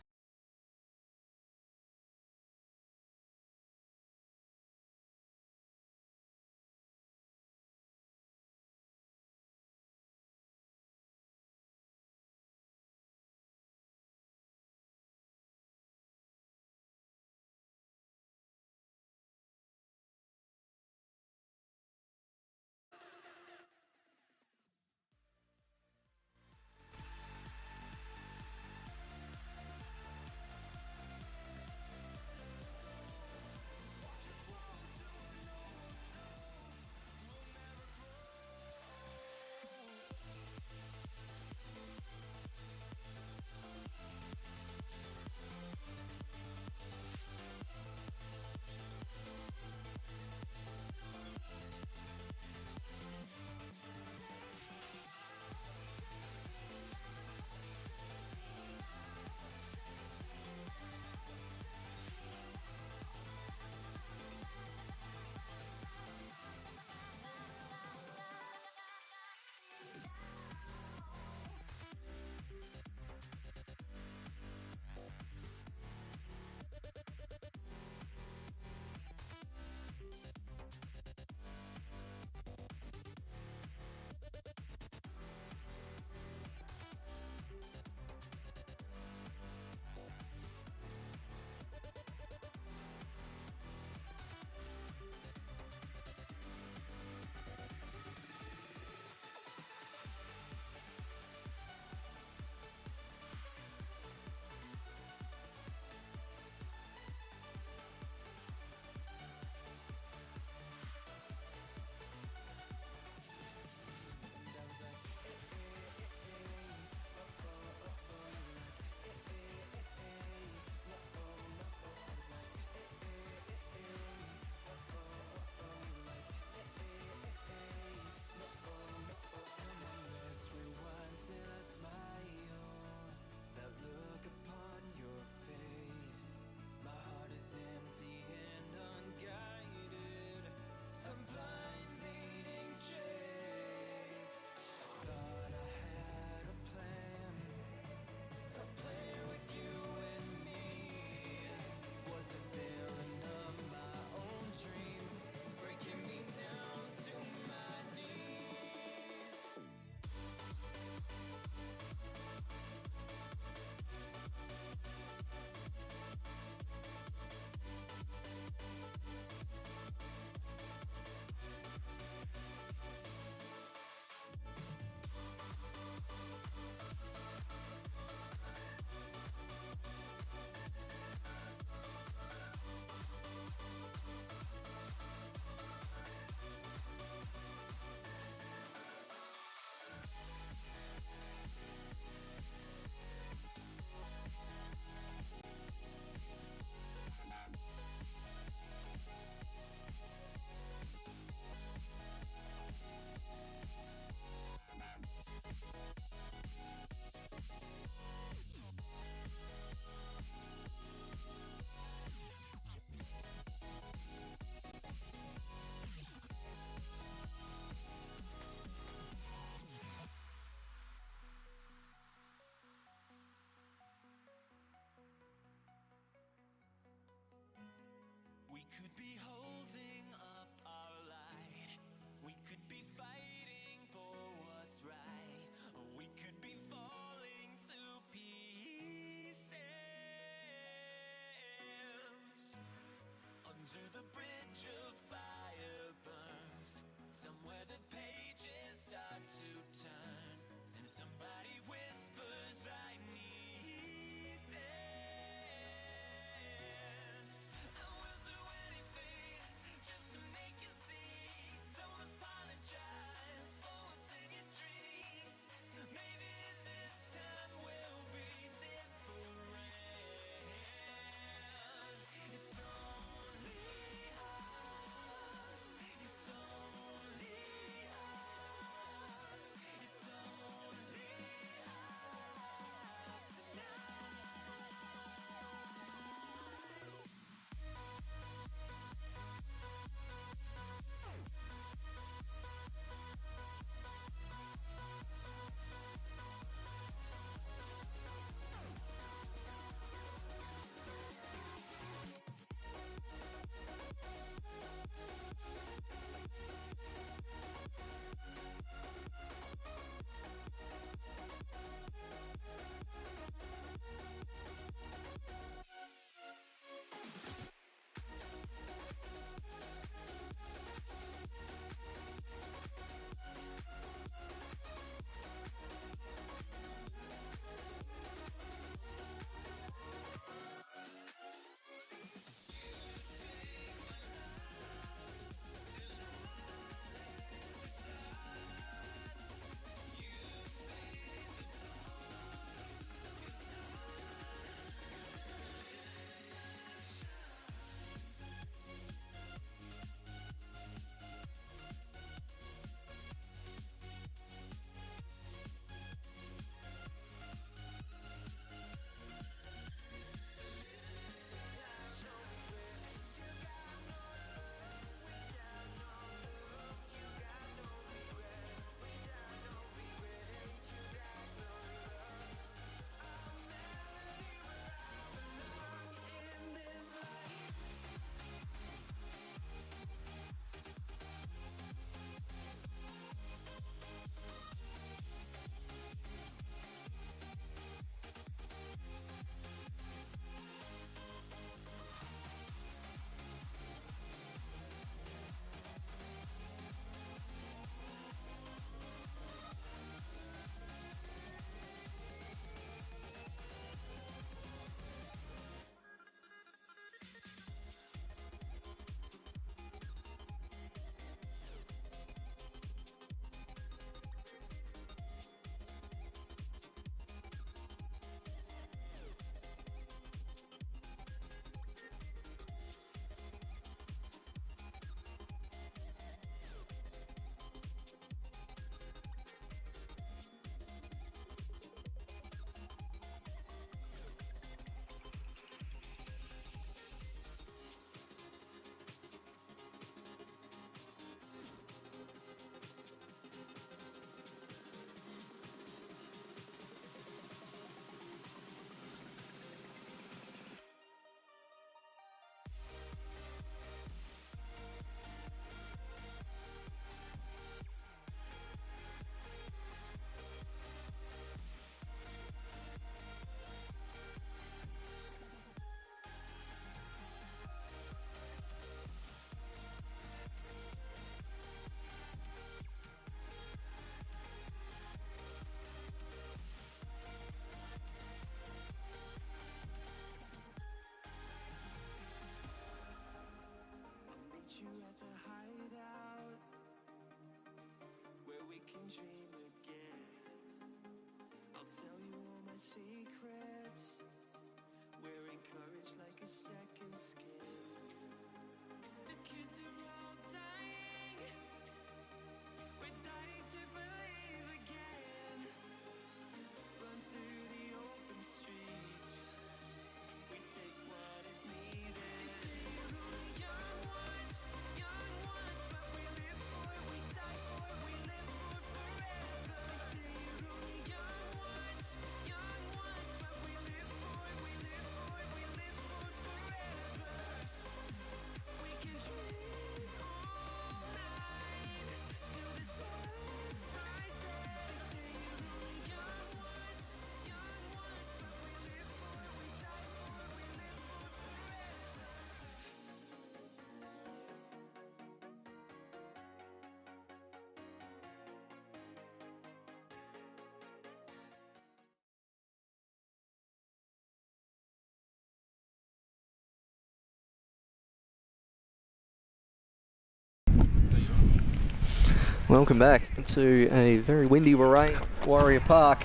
Welcome back to a very windy Warrior Park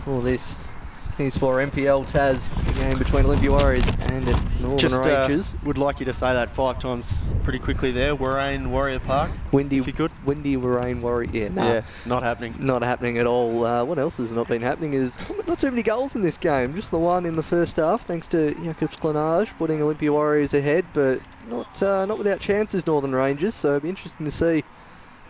for this PS4 NPL TAS game between Olympia Warriors and Northern Rangers. Would like you to say that 5 times pretty quickly there. Warrior Park. Windy, if you could. Windy Warrior. Yeah, nah, yeah, not happening. Not happening at all. What else has not been happening is not too many goals in this game. Just the one in the first half, thanks to Jakob's Clenage putting Olympia Warriors ahead, but not without chances, Northern Rangers. So it'll be interesting to see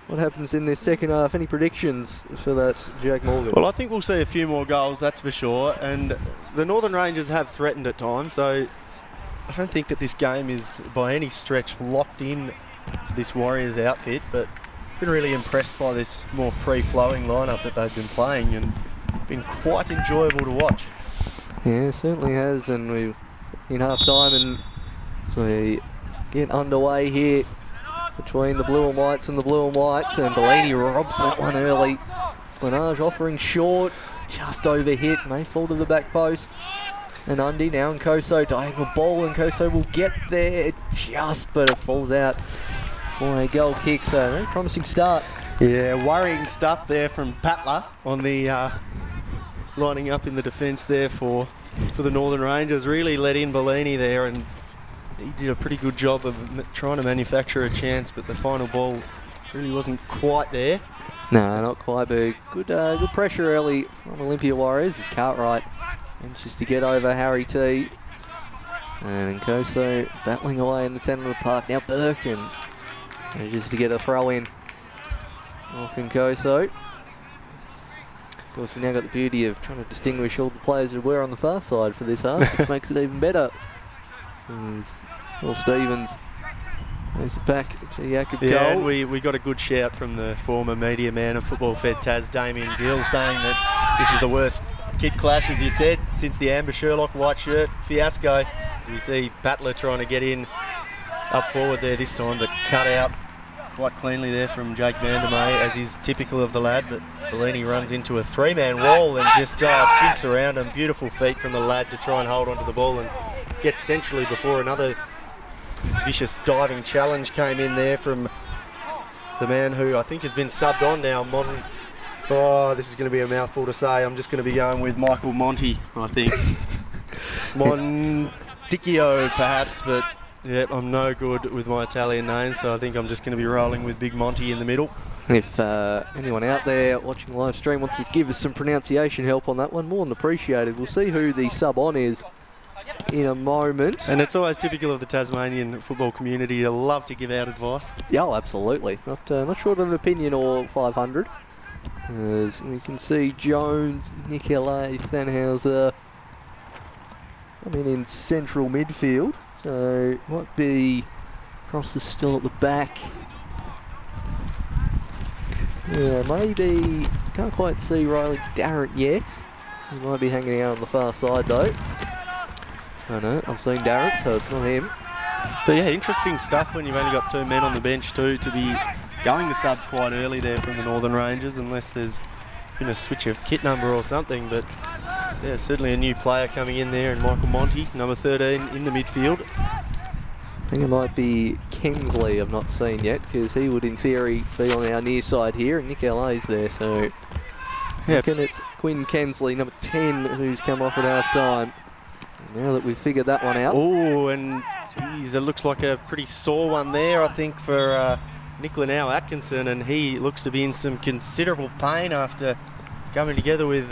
what happens in this second half. Any predictions for that, Jack Morgan? Well, I think we'll see a few more goals, that's for sure. And the Northern Rangers have threatened at times, so I don't think that this game is by any stretch locked in for this Warriors outfit, but been really impressed by this more free-flowing lineup that they've been playing and been quite enjoyable to watch. Yeah, it certainly has, and we're in half-time, and so we get underway here between the blue and whites and Bellini robs that one early. Clenage offering short, just over hit, may fall to the back post. And Undy now and Koso, diagonal ball, and Koso will get there just, but it falls out for a goal kick, so very promising start. Yeah, worrying stuff there from Patler on the lining up in the defence there for the Northern Rangers. Really let in Bellini there, and he did a pretty good job of trying to manufacture a chance, but the final ball really wasn't quite there. No, not quite, but good pressure early from Olympia Warriors as Cartwright manages to get over Harry T. And Koso battling away in the centre of the park. Now Birkin manages to get a throw in off in Koso. Of course, we've now got the beauty of trying to distinguish all the players who were on the far side for this half, which makes it even better. Paul Stevens there's it back to Jakob goal. Yeah, and we got a good shout from the former media man of Football Fed TAS, Damien Gill, saying that this is the worst kit clash, as you said, since the Amber Sherlock white shirt fiasco. As we see Patler trying to get in up forward there this time, but cut out quite cleanly there from Jake Vandermeer, as is typical of the lad. But Bellini runs into a 3-man wall and just jinks around him. Beautiful feet from the lad to try and hold onto the ball and get centrally before another vicious diving challenge came in there from the man who I think has been subbed on now. This is going to be a mouthful to say. I'm just going to be going with Michael Monti, I think. Mondicchio, perhaps, but yeah, I'm no good with my Italian names, so I think I'm just going to be rolling with Big Monty in the middle. If anyone out there watching the live stream wants to give us some pronunciation help on that one, more than appreciated. We'll see who the sub on is in a moment. And it's always typical of the Tasmanian football community to love to give out advice. Yeah, oh, absolutely. Not short of an opinion or 500. As we can see Jones, Nicolai, Thanhauser coming in central midfield. So might be Cross is still at the back. Yeah, maybe can't quite see Riley Darrett yet. He might be hanging out on the far side though. I know, I've seen Darrett, so it's not him. But yeah, interesting stuff when you've only got 2 men on the bench too, to be going the sub quite early there from the Northern Rangers, unless there's been a switch of kit number or something. But yeah, certainly a new player coming in there, and Michael Monti, number 13 in the midfield. I think it might be Kensley I've not seen yet, because he would in theory be on our near side here, and Nick LA's there, so yeah. it's Quinn Kensley, number 10, who's come off at half time. Now that we've figured that one out. Oh, and geez, it looks like a pretty sore one there, I think, for Nicola now Atkinson, and he looks to be in some considerable pain after coming together with,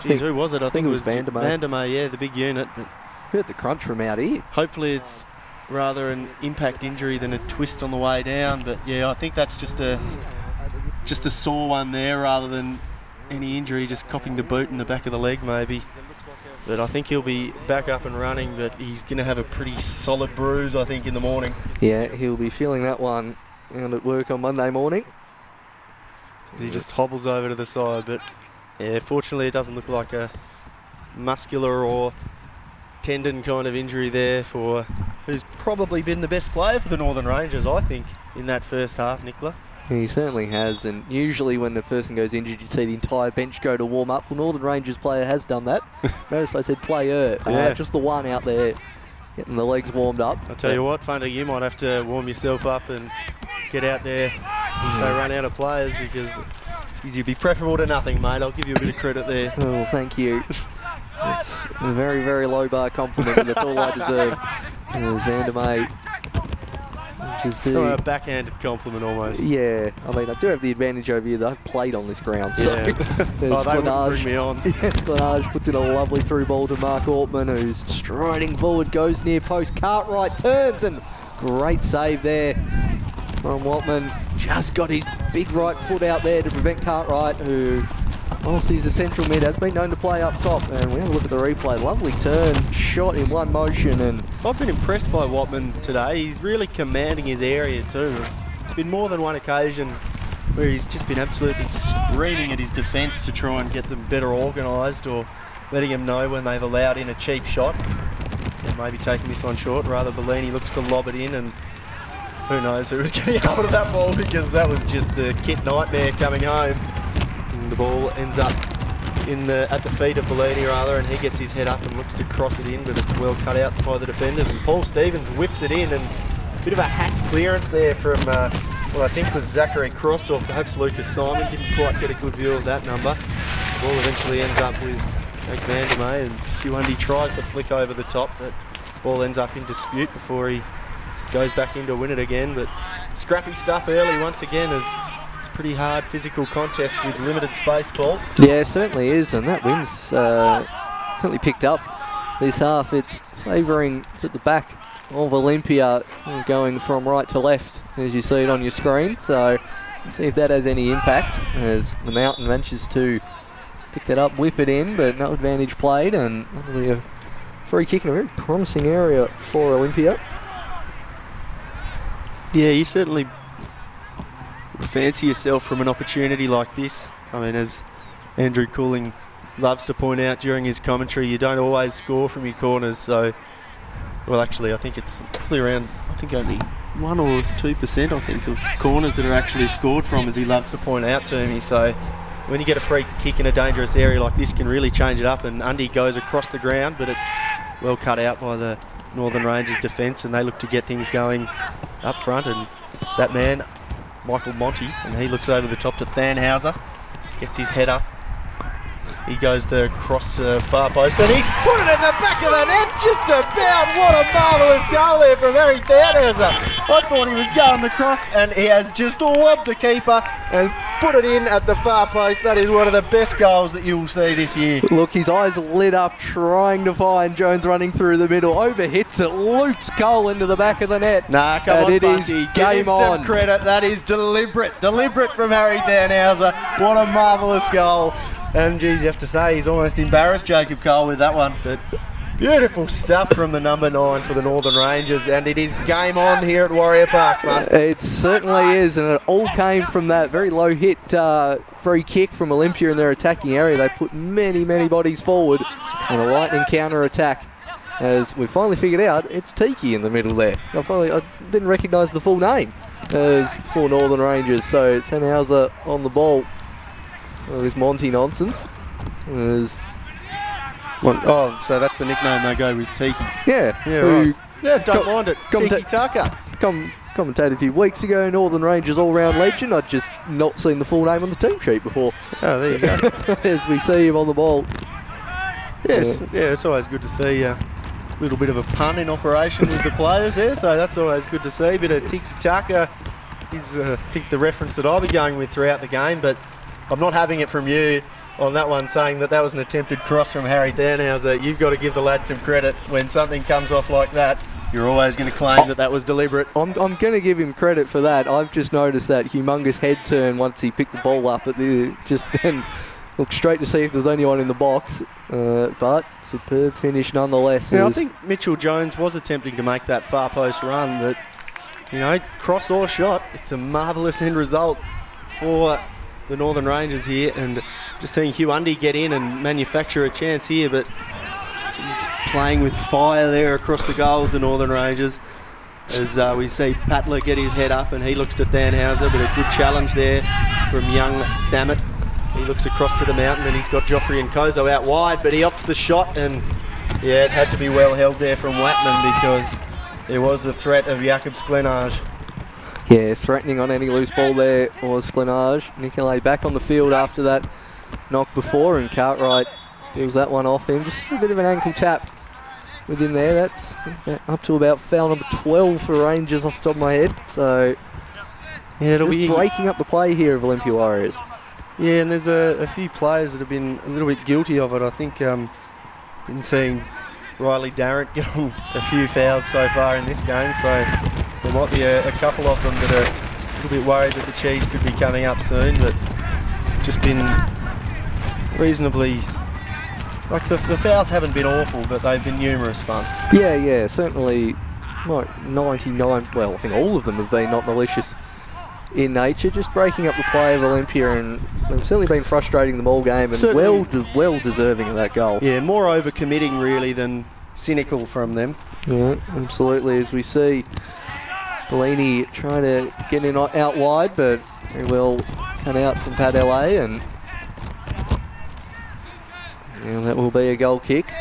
geez, who was it? I think it was Vandermeer. Vandermeer, yeah, the big unit. But heard the crunch from out here. hopefully it's rather an impact injury than a twist on the way down, but yeah, I think that's just a sore one there rather than any injury, just copping the boot in the back of the leg maybe. But I think he'll be back up and running, but he's going to have a pretty solid bruise, I think, in the morning. Yeah, he'll be feeling that one out at work on Monday morning. He just hobbles over to the side, but yeah, fortunately it doesn't look like a muscular or tendon kind of injury there for who's probably been the best player for the Northern Rangers, I think, in that first half, Nicola. He certainly has, and usually when the person goes injured, you see the entire bench go to warm up. Well, Northern Rangers player has done that. Notice I said player, just the one out there getting the legs warmed up. I'll tell you what, Funder, you might have to warm yourself up and get out there if they run out of players, because you'd be preferable to nothing, mate. I'll give you a bit of credit there. Oh, thank you. It's a very, very low bar compliment, and that's all I deserve. There's Vandermeer. It's a backhanded compliment almost. Yeah, I mean, I do have the advantage over you that I've played on this ground. So yeah. there's They wouldn't bring me on. Yes, Glenage puts in a lovely through ball to Mark Ortman, who's striding forward, goes near post. Cartwright turns, and great save there from Ortman. Just got his big right foot out there to prevent Cartwright, who, whilst he's a central mid, has been known to play up top. And we have a look at the replay. Lovely turn, shot in one motion. And I've been impressed by Watman today. He's really commanding his area too. There's been more than one occasion where he's just been absolutely screaming at his defence to try and get them better organised, or letting them know when they've allowed in a cheap shot. And maybe taking this one short. Rather, Bellini looks to lob it in, and who knows who was getting hold of that ball, because that was just the kit nightmare coming home. And the ball ends up at the feet of Bellini rather, and he gets his head up and looks to cross it in, but it's well cut out by the defenders, and Paul Stevens whips it in, and a bit of a hack clearance there from what I think was Zachary Cross, or perhaps Lucas Simon. Didn't quite get a good view of that number. The ball eventually ends up with Jake Vandermeer, and Huundy tries to flick over the top, but the ball ends up in dispute before he goes back in to win it again. But scrappy stuff early once again, as it's a pretty hard physical contest with limited space, Paul. yeah, it certainly is, and that win's certainly picked up this half. It's favouring to the back of Olympia, going from right to left, as you see it on your screen. So see if that has any impact, as the Mountain manages to pick that up, whip it in, but no advantage played, and that'll be a free kick in a very promising area for Olympia. Yeah, you certainly fancy yourself from an opportunity like this. I mean, as Andrew Cooling loves to point out during his commentary, you don't always score from your corners. So, well, actually, I think it's probably around, only 1 or 2%, I think, of corners that are actually scored from, as he loves to point out to me. So when you get a free kick in a dangerous area like this, can really change it up, and Undy goes across the ground, but it's well cut out by the Northern Rangers defence, and they look to get things going up front, and it's that man, Michael Monty, and he looks over the top to Thanhauser, gets his head up. He goes the cross far post, and he's put it in the back of the net, just about. What a marvellous goal there from Harry Thanhauser. I thought he was going the cross, and he has just lobbed the keeper and put it in at the far post. That is one of the best goals that you will see this year. Look, his eyes lit up, trying to find Jones running through the middle. Overhits it, loops Cole into the back of the net. Nah, come on, it is game game on. on. Some credit. That is deliberate from Harry Thanhauser. What a marvellous goal. And geez, you have to say, he's almost embarrassed Jacob Cole with that one. But beautiful stuff from the number 9 for the Northern Rangers, and it is game on here at Warrior Park, man. It certainly is, and it all came from that very low hit free kick from Olympia in their attacking area. They put many bodies forward, and a lightning counter attack. As we finally figured out, it's Tiki in the middle there. I didn't recognise the full name as for Northern Rangers, so it's Thanhauser on the ball. This Monty nonsense. So that's the nickname they go with, Tiki. Yeah, right. Yeah, don't mind it. Tiki Taka. Commentated a few weeks ago, Northern Rangers all-round legend. I'd just not seen the full name on the team sheet before. Oh, there you go. As we see him on the ball. Yes, yeah, it's always good to see a little bit of a pun in operation with the players there, so that's always good to see. A bit of tiki-taka is, I think, the reference that I'll be going with throughout the game, but I'm not having it from you on that one, saying that was an attempted cross from Harry Thanhauser. You've got to give the lad some credit. When something comes off like that, you're always going to claim that was deliberate. I'm going to give him credit for that. I've just noticed that humongous head turn once he picked the ball up at the just then. Looked straight to see if there's anyone in the box, but superb finish nonetheless. Yeah, I think Mitchell Jones was attempting to make that far post run, but, you know, cross or shot, it's a marvellous end result for the Northern Rangers here, and just seeing Hugh Undy get in and manufacture a chance here, but he's playing with fire there across the goals, the Northern Rangers, as we see Patler get his head up and he looks to Thanhauser, but a good challenge there from young Samet. He looks across to the mountain and he's got Joffrey and Kozo out wide, but he opts the shot, and yeah, it had to be well held there from Watman because there was the threat of Jakob Sklenage. Yeah, threatening on any loose ball there was Sklenage. Nicolay back on the field after that knock before, and Cartwright steals that one off him. Just a bit of an ankle tap within there. That's up to about foul number 12 for Rangers off the top of my head. So yeah, it'll be breaking up the play here of Olympia Warriors. Yeah, and there's a few players that have been a little bit guilty of it. I think been seeing Riley Darrant get on a few fouls so far in this game, so there might be a couple of them that are a little bit worried that the cheese could be coming up soon, but just been reasonably, like the fouls haven't been awful, but they've been numerous fun. Yeah, certainly 99, well, I think all of them have been not malicious in nature, just breaking up the play of Olympia, and they've certainly been frustrating them all game, and well deserving of that goal. Yeah, more over-committing really than cynical from them. Yeah, absolutely, as we see Bellini trying to get in out wide, but very well cut out from Pat LA, and that will be a goal kick.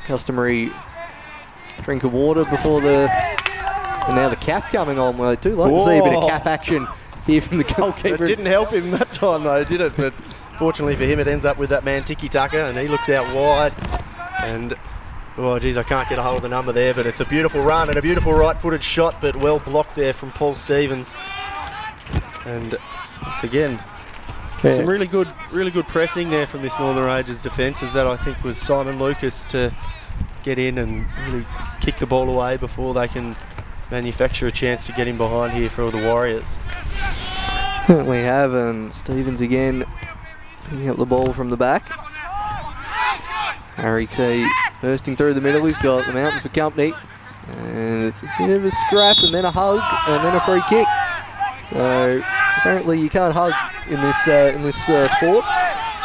Customary drink of water before and now the cap coming on. Well, I do like to see a bit of cap action here from the goalkeeper. It didn't help him that time though, did it? But fortunately for him, it ends up with that man tiki-taka, and he looks out wide. And, oh geez, I can't get a hold of the number there, but it's a beautiful run and a beautiful right-footed shot, but well blocked there from Paul Stevens. And once again, some really good pressing there from this Northern Rangers defence, as that I think was Simon Lucas to get in and really kick the ball away before they can manufacture a chance to get him behind here for the Warriors. Certainly have, and Stevens again picking up the ball from the back. Harry T bursting through the middle, he's got the mountain for company, and it's a bit of a scrap and then a hug and then a free kick. So apparently you can't hug in this sport.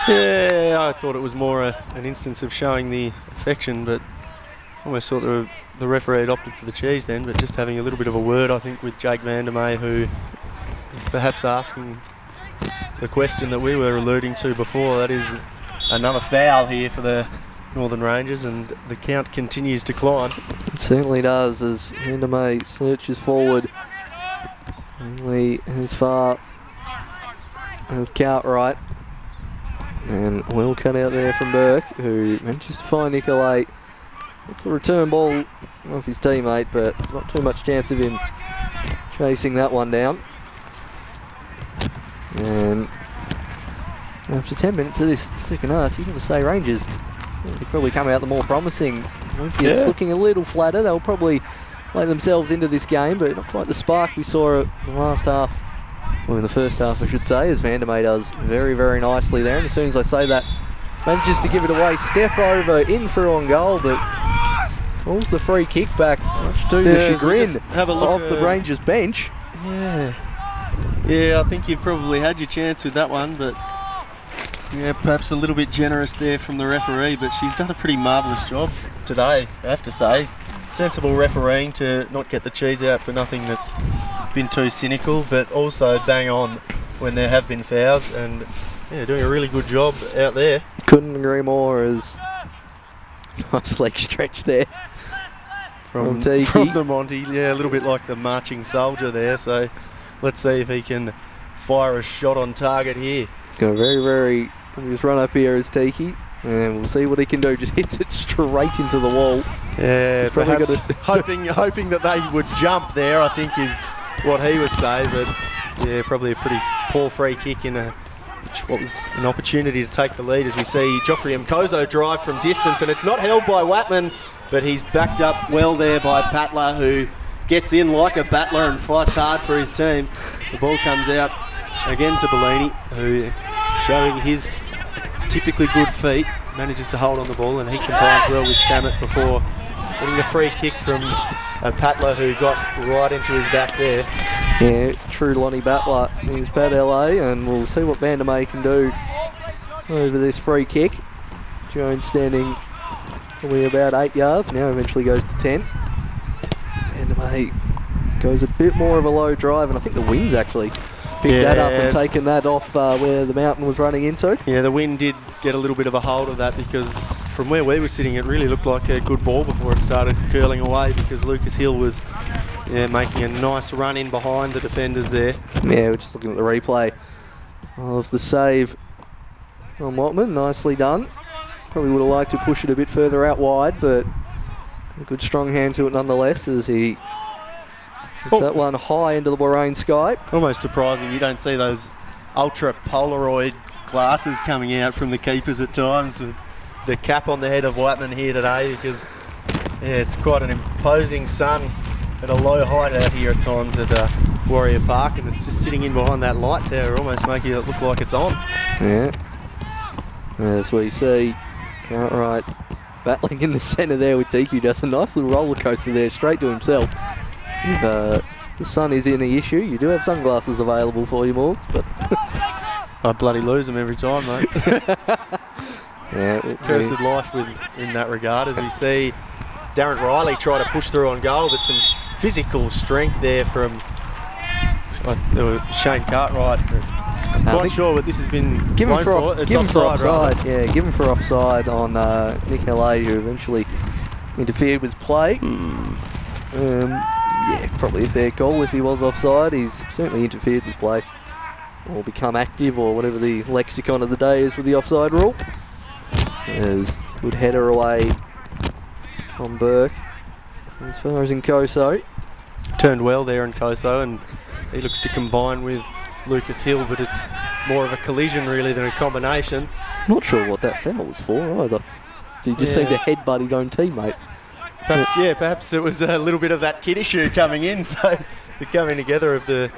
Yeah, I thought it was more an instance of showing the affection, but almost thought the referee had opted for the cheese then, but just having a little bit of a word, I think, with Jake Vandermeer, who is perhaps asking the question that we were alluding to before. That is another foul here for the Northern Rangers, and the count continues to climb. It certainly does, as Vandermeer searches forward only as far as Cartwright, and well cut out there from Burke, who manages to find Nicolay. It's the return ball off his teammate, but there's not too much chance of him chasing that one down. And after 10 minutes of this second half, you're going to say Rangers will probably come out the more promising. Olympia's looking a little flatter. They'll probably play themselves into this game, but not quite the spark we saw in the last half, or in the first half I should say, as Vandermeer does very, very nicely there. And as soon as I say that, manages to give it away, step over, in through on goal, but pulls the free kick back, much to the chagrin of the Rangers bench. Yeah, I think you've probably had your chance with that one, but yeah, perhaps a little bit generous there from the referee, but she's done a pretty marvellous job today, I have to say. Sensible refereeing to not get the cheese out for nothing that's been too cynical, but also bang on when there have been fouls, and yeah, doing a really good job out there. Couldn't agree more, as nice leg stretch there from the Monty. Yeah, a little bit like the marching soldier there, so let's see if he can fire a shot on target here. Got a very, very obvious run up here as Tiki. And we'll see what he can do. Just hits it straight into the wall. Yeah, perhaps hoping that they would jump there, I think is what he would say. But yeah, probably a pretty poor free kick in what was an opportunity to take the lead, as we see Joffrey Mkoso drive from distance, and it's not held by Watman, but he's backed up well there by Patler, who gets in like a battler and fights hard for his team. The ball comes out again to Bellini, who, showing his typically good feet, manages to hold on the ball, and he combines well with Samet before getting the free kick from Patler, who got right into his back there. Yeah, true Lonnie Battler is bad LA, and we'll see what Vandermeer can do over this free kick. Jones standing probably about 8 yards, now eventually goes to 10. Vandermeer goes a bit more of a low drive, and I think the wind's actually picked that up and taken that off where the mountain was running into. Yeah, the wind did get a little bit of a hold of that, because from where we were sitting it really looked like a good ball before it started curling away, because Lucas Hill was making a nice run in behind the defenders there. Yeah, we're just looking at the replay of the save from Watman. Nicely done. Probably would have liked to push it a bit further out wide, but a good strong hand to it nonetheless, as he gets that one high into the Warrane sky. Almost surprising you don't see those ultra Polaroid glasses coming out from the keepers at times, with the cap on the head of Watman here today, because it's quite an imposing sun at a low height out here at times at Warrior Park, and it's just sitting in behind that light tower, almost making it look like it's on. Yeah, as we see Cartwright battling in the centre there with DQ. Does a nice little roller coaster there, straight to himself. If the sun is any issue, you do have sunglasses available for you, Morgs, but I bloody lose them every time, mate. Yeah, cursed life in that regard, as we see Darren Riley try to push through on goal, but some physical strength there from Shane Cartwright. I'm quite sure what this has been given for offside. Right? Yeah, given for offside on Nick LA, who eventually interfered with play. Yeah, probably a fair call if he was offside. He's certainly interfered with play, or become active, or whatever the lexicon of the day is with the offside rule. There's good header away from Burke. As far as Nkoso, turned well there Nkoso, and he looks to combine with Lucas Hill, but it's more of a collision really than a combination. Not sure what that foul was for either. So he just seemed to headbutt his own teammate. Perhaps it was a little bit of that kid issue coming in, so the coming together of the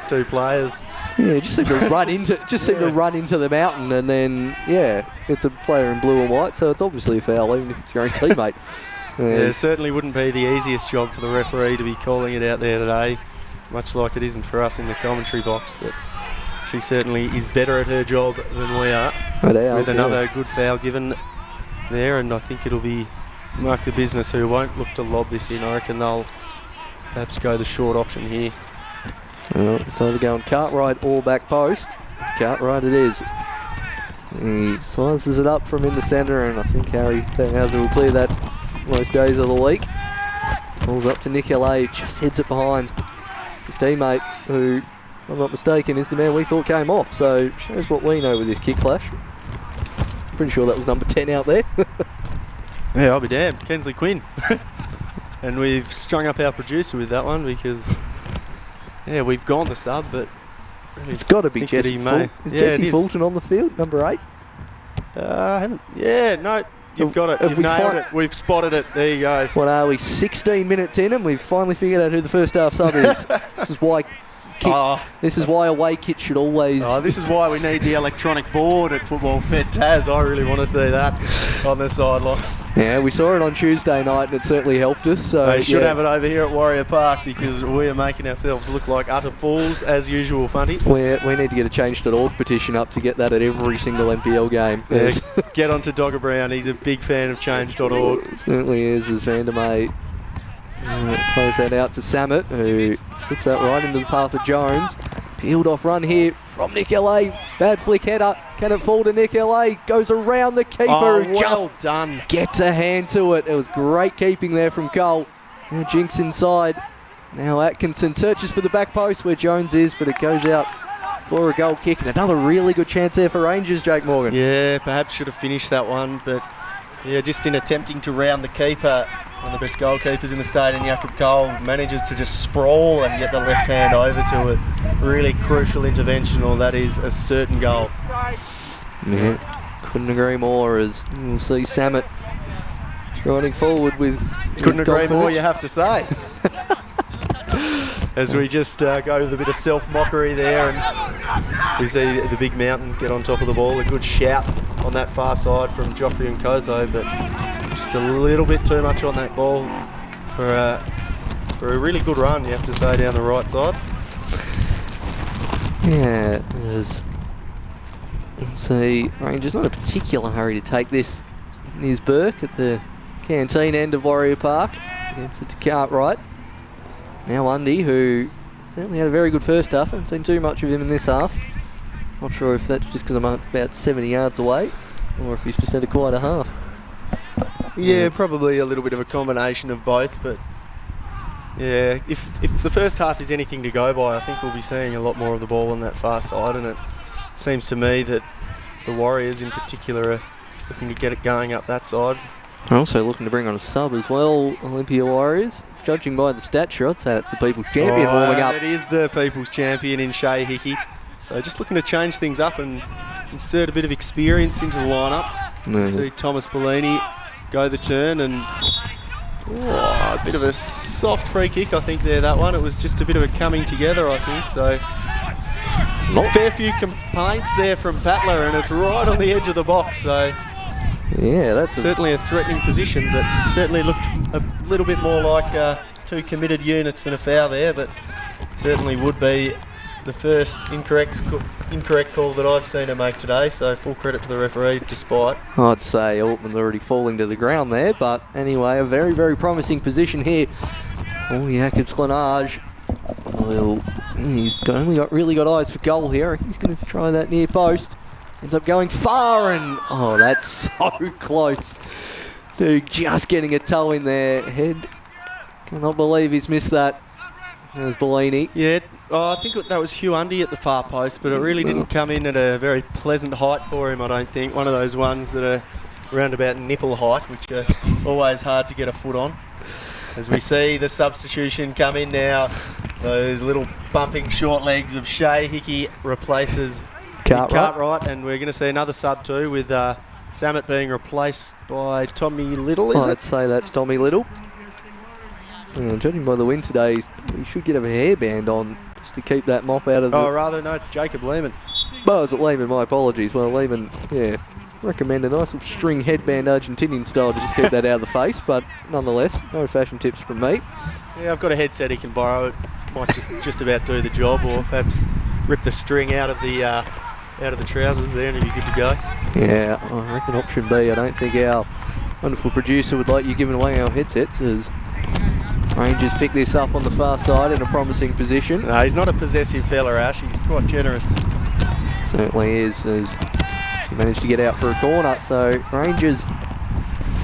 two players. Yeah, just seemed to run to run into the mountain, and then it's a player in blue and white, so it's obviously a foul, even if it's your own teammate. It certainly wouldn't be the easiest job for the referee to be calling it out there today, much like it isn't for us in the commentary box, but she certainly is better at her job than we are. With another good foul given there, and I think it'll be Mark the Business who won't look to lob this in. I reckon they'll perhaps go the short option here. Well, it's either going Cartwright or back post. It's Cartwright it is. He slices it up from in the centre, and I think Harry Hauser will clear that most days of the week. Pulls up to Nick LA, just heads it behind his teammate, who, if I'm not mistaken, is the man we thought came off. So shows what we know with this kick clash. Pretty sure that was number 10 out there. Yeah, I'll be damned. Kensley Quinn. And we've strung up our producer with that one, because we've gone the sub, but really it's got to be Jesse Fulton. Is Jesse Fulton on the field, number 8? No, you've got it. You've nailed it. We've spotted it. There you go. What are we, 16 minutes in, and we've finally figured out who the first half sub is. This is why away kit should always... this is why we need the electronic board at Football Fed TAS. I really want to see that on the sidelines. Yeah, we saw it on Tuesday night, and it certainly helped us. So they should have it over here at Warrior Park, because we are making ourselves look like utter fools, as usual, Fundy. We need to get a change.org petition up to get that at every single NPL game. Get onto Dogger Brown. He's a big fan of change.org. Certainly is, as Vandermeer plays that out to Samet, who sticks that right into the path of Jones. Peeled off run here from Nick LA. Bad flick header. Can it fall to Nick LA? Goes around the keeper. Well done. Gets a hand to it. It was great keeping there from Cole. Now Jinx inside. Now Atkinson searches for the back post where Jones is, but it goes out for a goal kick. And another really good chance there for Rangers, Jake Morgan. Yeah, perhaps should have finished that one, but yeah, just in attempting to round the keeper, one of the best goalkeepers in the state, and Jakob Cole manages to just sprawl and get the left hand over to it. Really crucial intervention, or that is a certain goal. Yeah, couldn't agree more, as we'll see Samet striding forward with Couldn't agree confidence. more, you have to say. As we just go with a bit of self-mockery there, and we see the big mountain get on top of the ball. A good shout on that far side from Joffrey and Kozo, but just a little bit too much on that ball for a really good run, you have to say, down the right side. Yeah, there's see Rangers not a particular hurry to take this. Here's Burke at the canteen end of Warrior Park. Gets it to Cartwright. Now Undy, who certainly had a very good first half. I haven't seen too much of him in this half. Not sure if that's just because I'm about 70 yards away, or if he's just had a quieter half. Yeah, probably a little bit of a combination of both, but yeah, if the first half is anything to go by, I think we'll be seeing a lot more of the ball on that far side, and it seems to me that the Warriors in particular are looking to get it going up that side. Also looking to bring on a sub as well, Olympia Warriors. Judging by the stature, I'd say it's the People's Champion warming up. It is the People's Champion in Shay Hickey. So just looking to change things up and insert a bit of experience into the lineup. See Thomas Bellini go the turn, and a bit of a soft free kick, I think, there, that one. It was just a bit of a coming together, I think. So fair few complaints there from Patler, and it's right on the edge of the box. So yeah, that's certainly a threatening position, but certainly looked a little bit more like two committed units than a foul there, but certainly would be the first incorrect call that I've seen her make today, so full credit to the referee despite. I'd say Altman's already falling to the ground there, but anyway, a very, very promising position here for Jakobs Glenage. Well, he's really got eyes for goal here. He's going to try that near post. Ends up going far, and oh, that's so close. Dude, just getting a toe in there. Head, cannot believe he's missed that. There's Bellini. Yeah, I think that was Hugh Undy at the far post, but it really didn't come in at a very pleasant height for him, I don't think. One of those ones that are around about nipple height, which are always hard to get a foot on. As we see the substitution come in now, those little bumping short legs of Shay Hickey replaces Cartwright, and we're going to see another sub too, with Samet being replaced by Tommy Little, is it? I'd say that's Tommy Little. Judging by the wind today, he should get a hairband on just to keep that mop out of the... Oh, rather, no, it's Jacob Lehman. Oh, is it Lehman? My apologies. Well, Lehman, yeah, recommend a nice little string headband Argentinian style just to keep that out of the face, but nonetheless, no fashion tips from me. Yeah, I've got a headset he can borrow. It might just about do the job, or perhaps rip the string out of the trousers there and he'll be good to go. Yeah, I reckon option B. I don't think our wonderful producer would like you giving away our headsets, as Rangers pick this up on the far side in a promising position. No, he's not a possessive fella, Ash. He's quite generous. Certainly is, as she managed to get out for a corner. So Rangers...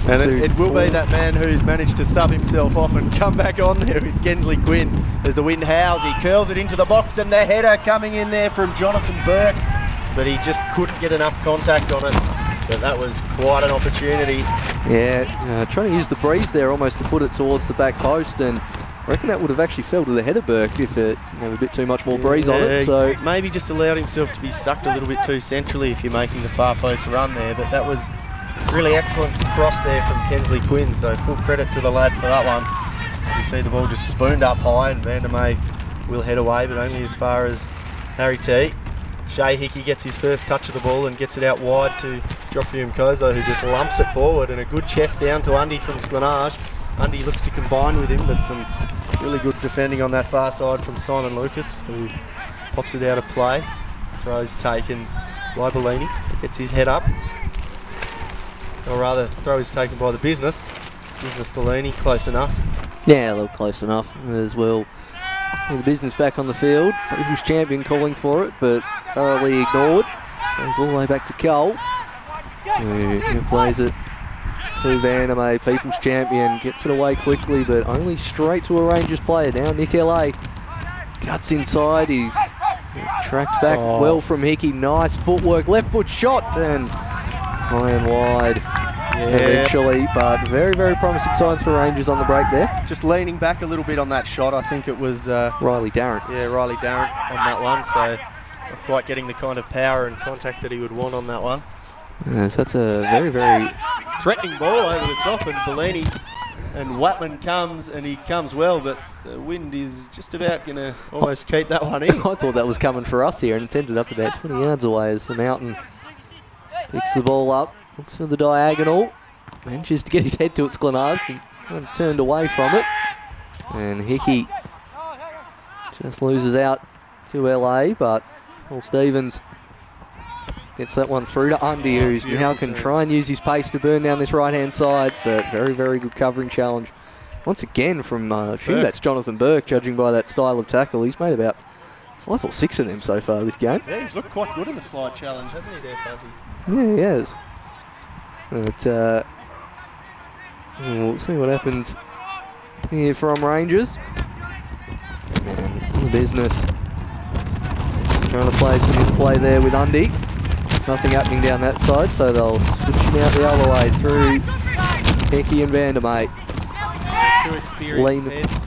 And it will be that man who's managed to sub himself off and come back on there with Gensley Quinn. As the wind howls, he curls it into the box, and the header coming in there from Jonathan Burke, but he just couldn't get enough contact on it. So that was quite an opportunity. Yeah, trying to use the breeze there almost to put it towards the back post, and I reckon that would have actually fell to the header, Burke, if it had a bit too much more breeze on it. So maybe just allowed himself to be sucked a little bit too centrally if you're making the far post run there, but that was really excellent cross there from Kensley Quinn, so full credit to the lad for that one. So we see the ball just spooned up high, and Vandermeer will head away, but only as far as Harry T. Shay Hickey gets his first touch of the ball and gets it out wide to Joffrey Mkozo, who just lumps it forward, and a good chest down to Undy from Sklanage. Undy looks to combine with him, but some really good defending on that far side from Simon Lucas, who pops it out of play. Throw's taken by Bellini, gets his head up. Or rather, throw is taken by the business. Business Bellini, close enough. yeah, a little close enough as well. See the business back on the field. People's Champion calling for it, but thoroughly ignored. Goes all the way back to Cole, who plays it to Vandermeer. People's Champion gets it away quickly, but only straight to a Rangers player. Now Nick LA cuts inside. He's Tracked back well from Hickey. Nice footwork. Left foot shot and high and wide eventually. But very, very promising signs for Rangers on the break there. Just leaning back a little bit on that shot. I think it was Riley Darrant. Yeah, Riley Darrant on that one. So not quite getting the kind of power and contact that he would want on that one. Yes, that's a very, very threatening ball over the top, and Bellini and Watman comes, and he comes well, but the wind is just about going to almost keep that one in. I thought that was coming for us here, and it's ended up about 20 yards away as the Mountain picks the ball up, looks for the diagonal, manages to get his head to its Glenarge, and turned away from it. And Hickey just loses out to LA, but Paul Stevens gets that one through to Undy, who's now can try and use his pace to burn down this right-hand side, but very, very good covering challenge. Once again from, I assume that's Jonathan Burke, judging by that style of tackle. He's made about 5 or 6 of them so far this game. Yeah, he's looked quite good in the slide challenge, hasn't he there, Funty? Yeah, he has. But, we'll see what happens here from Rangers. And on the business. Just trying to play some interplay there with Undy. Nothing happening down that side, so they'll switch him out the other way through Hickey and Vandermate. 2 experienced heads.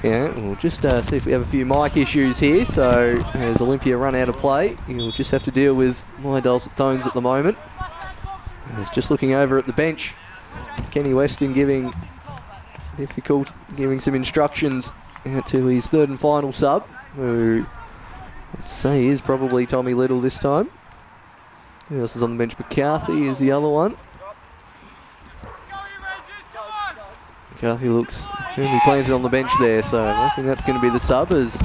Yeah, we'll just see if we have a few mic issues here. So as Olympia run out of play, you'll just have to deal with my dulcet tones at the moment. It's just looking over at the bench. Kenny Weston giving some instructions to his third and final sub, who I'd say is probably Tommy Little this time. Who else is on the bench? McCarthy is the other one. McCarthy looks firmly planted on the bench there, so I think that's going to be the sub as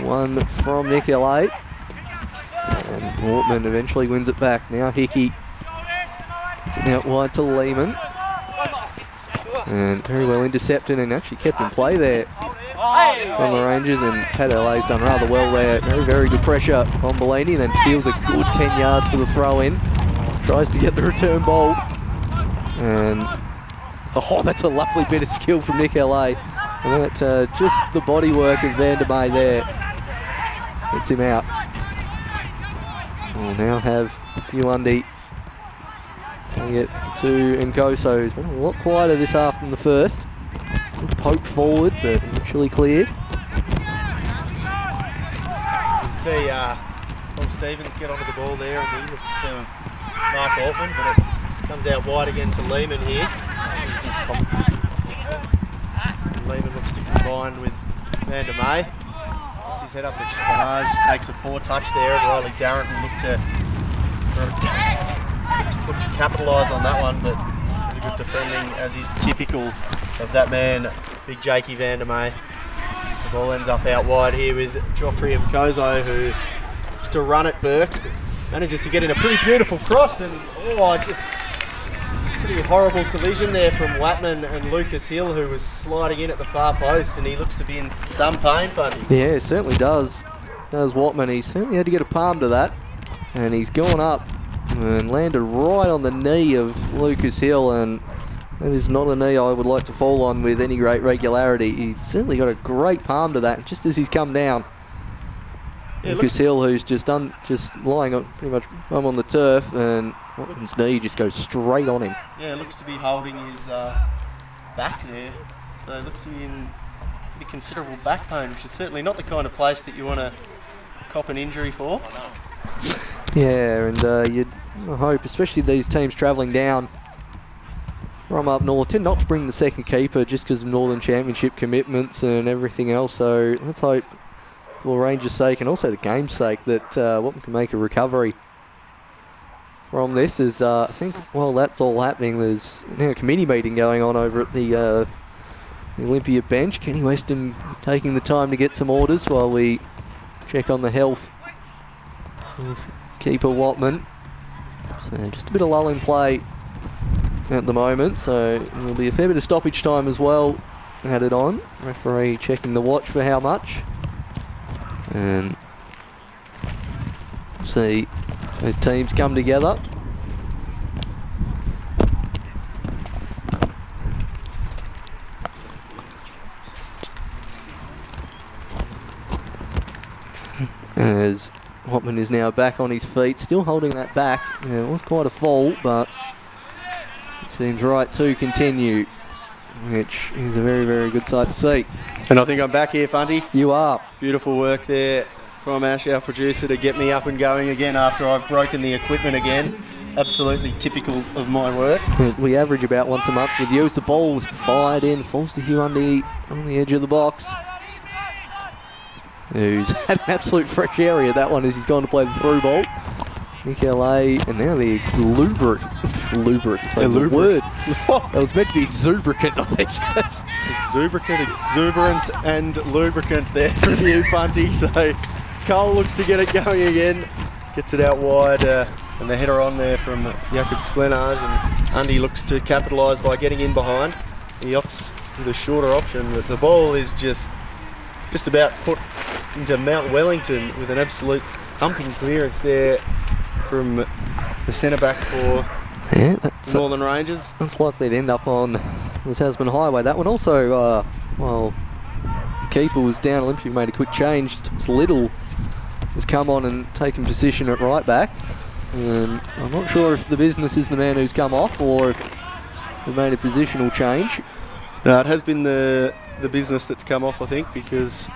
one from Nick LA. And Mortman eventually wins it back. Now Hickey gets it out wide to Lehman. And very well intercepted and actually kept in play there from the Rangers, and Pat LA's done rather well there. Very, very good pressure on Bellini, then steals a good 10 yards for the throw in. Tries to get the return ball. And, oh, that's a lovely bit of skill from Nick LA. And that, just the body work of Vandermeer there gets him out. We'll now have Uundy getting it to Nkoso, who's been a lot quieter this half than the first. Poke forward, but eventually cleared. So you see Paul Stevens get onto the ball there, and he looks to Mark Altman, but it comes out wide again to Lehman here. Lehman looks to combine with Vandermeer. Gets his head up at Spanage, takes a poor touch there, and Riley Darrant will look to capitalise on that one, but really good defending, as is typical of that man, big Jakey Vandermeer. The ball ends up out wide here with Joffrey Mkoso, who looks to run at Burke, manages to get in a pretty beautiful cross, and just pretty horrible collision there from Watman and Lucas Hill, who was sliding in at the far post, and he looks to be in some pain, Fundy. Yeah, it certainly does. Does Watman. He certainly had to get a palm to that, and he's gone up and landed right on the knee of Lucas Hill, and that is not a knee I would like to fall on with any great regularity. He's certainly got a great palm to that, just as he's come down. Yeah, Lucas Hill, who's just lying on pretty much on the turf, and Watman's knee just goes straight on him. Yeah, looks to be holding his back there, so it looks to be in pretty considerable back pain, which is certainly not the kind of place that you want to cop an injury for. Yeah, and you'd hope, especially these teams travelling down from up north, tend not to bring the second keeper just because of Northern Championship commitments and everything else. So let's hope, for Rangers' sake and also the game's sake, that Watman can make a recovery from this. As I think while that's all happening, there's now a committee meeting going on over at the Olympia bench. Kenny Weston taking the time to get some orders while we check on the health of keeper Watman. So just a bit of lull in play at the moment, so there'll be a fair bit of stoppage time as well added on. Referee checking the watch for how much, and see both teams come together. as Hotman is now back on his feet, still holding that back. Yeah, it was quite a fall, but it seems right to continue, which is a very, very good sight to see. And I think I'm back here, Funty. You are. Beautiful work there from Ash, our producer, to get me up and going again after I've broken the equipment again. Absolutely typical of my work. We average about once a month with you. The ball was fired in, falls to Hugh Undy on the edge of the box, who's had an absolute fresh area, that one, as he's gone to play the through ball. Nick LA, and now the exuberant. Word. That was meant to be exuberant, I think. Exuberant, and lubricant there from you, Funty. So Cole looks to get it going again. Gets it out wide, and the header on there from Jakob Sklenage, and Undy looks to capitalise by getting in behind. He opts for the shorter option, but the ball is just about put into Mount Wellington with an absolute thumping clearance there from the centre-back for Northern Rangers. That's likely to end up on the Tasman Highway. That one also, well, the keeper was down. Olympia made a quick change. Little has come on and taken position at right back. And I'm not sure if the business is the man who's come off or if they've made a positional change. No, it has been the business that's come off, I think, because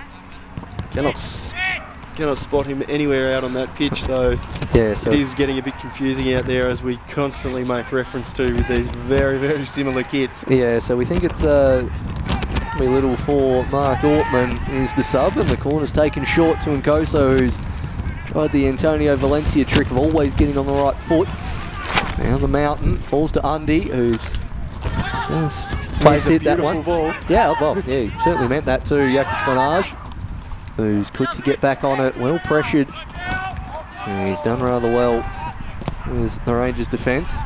cannot spot him anywhere out on that pitch, though. Yeah, so it is getting a bit confusing out there, as we constantly make reference to with these very, very similar kits. Yeah, so we think it's be little for Mark Ortman is the sub, and the corner's taken short to Nkoso, who's tried the Antonio Valencia trick of always getting on the right foot. Now the mountain falls to Undy, who's just plays a that one. Ball. Yeah, well, yeah, he certainly meant that too. Jakob Sklenage, who's quick to get back on it, well pressured. And he's done rather well as the Rangers' defence.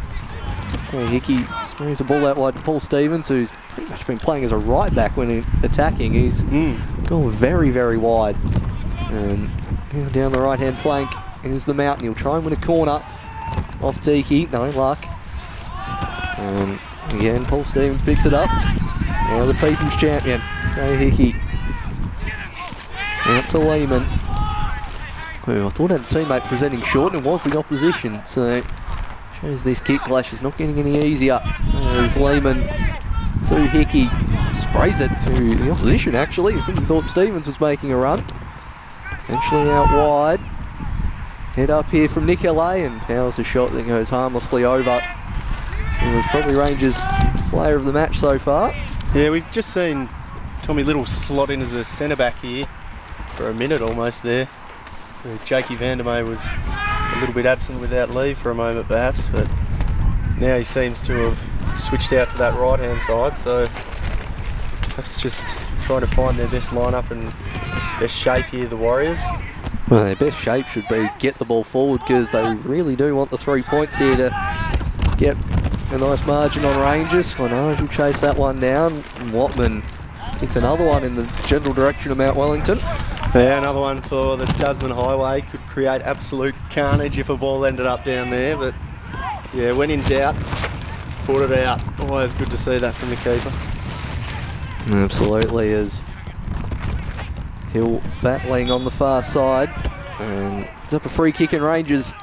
Hickey springs the ball out wide to Paul Stevens, who's pretty much been playing as a right back when attacking. He's gone very, very wide. And now down the right hand flank is the mountain. He'll try and win a corner off Tiki. No luck. And again, Paul Stevens picks it up. Now the people's champion, Joe Hickey. Out to Lehman, who I thought had a teammate presenting short, and was the opposition. So shows this kick clash is not getting any easier. As Lehman to Hickey, sprays it to the opposition actually. I think he thought Stevens was making a run. Eventually out wide. Head up here from Nick LA, and powers a shot that goes harmlessly over. And was probably Rangers' player of the match so far. Yeah, we've just seen Tommy Little slot in as a centre-back here for a minute almost there. Jakey Vandermeer was a little bit absent without leave for a moment perhaps, but now he seems to have switched out to that right-hand side, so perhaps just trying to find their best lineup and best shape here, the Warriors. Well, their best shape should be get the ball forward, because they really do want the 3 points here to get a nice margin on Rangers. Sklenage will chase that one down, and Watman takes another one in the general direction of Mount Wellington. Yeah, another one for the Tasman Highway. Could create absolute carnage if a ball ended up down there, but yeah, when in doubt, put it out. Always good to see that from the keeper. Absolutely, as Hill battling on the far side, and it's up a free kick in Rangers'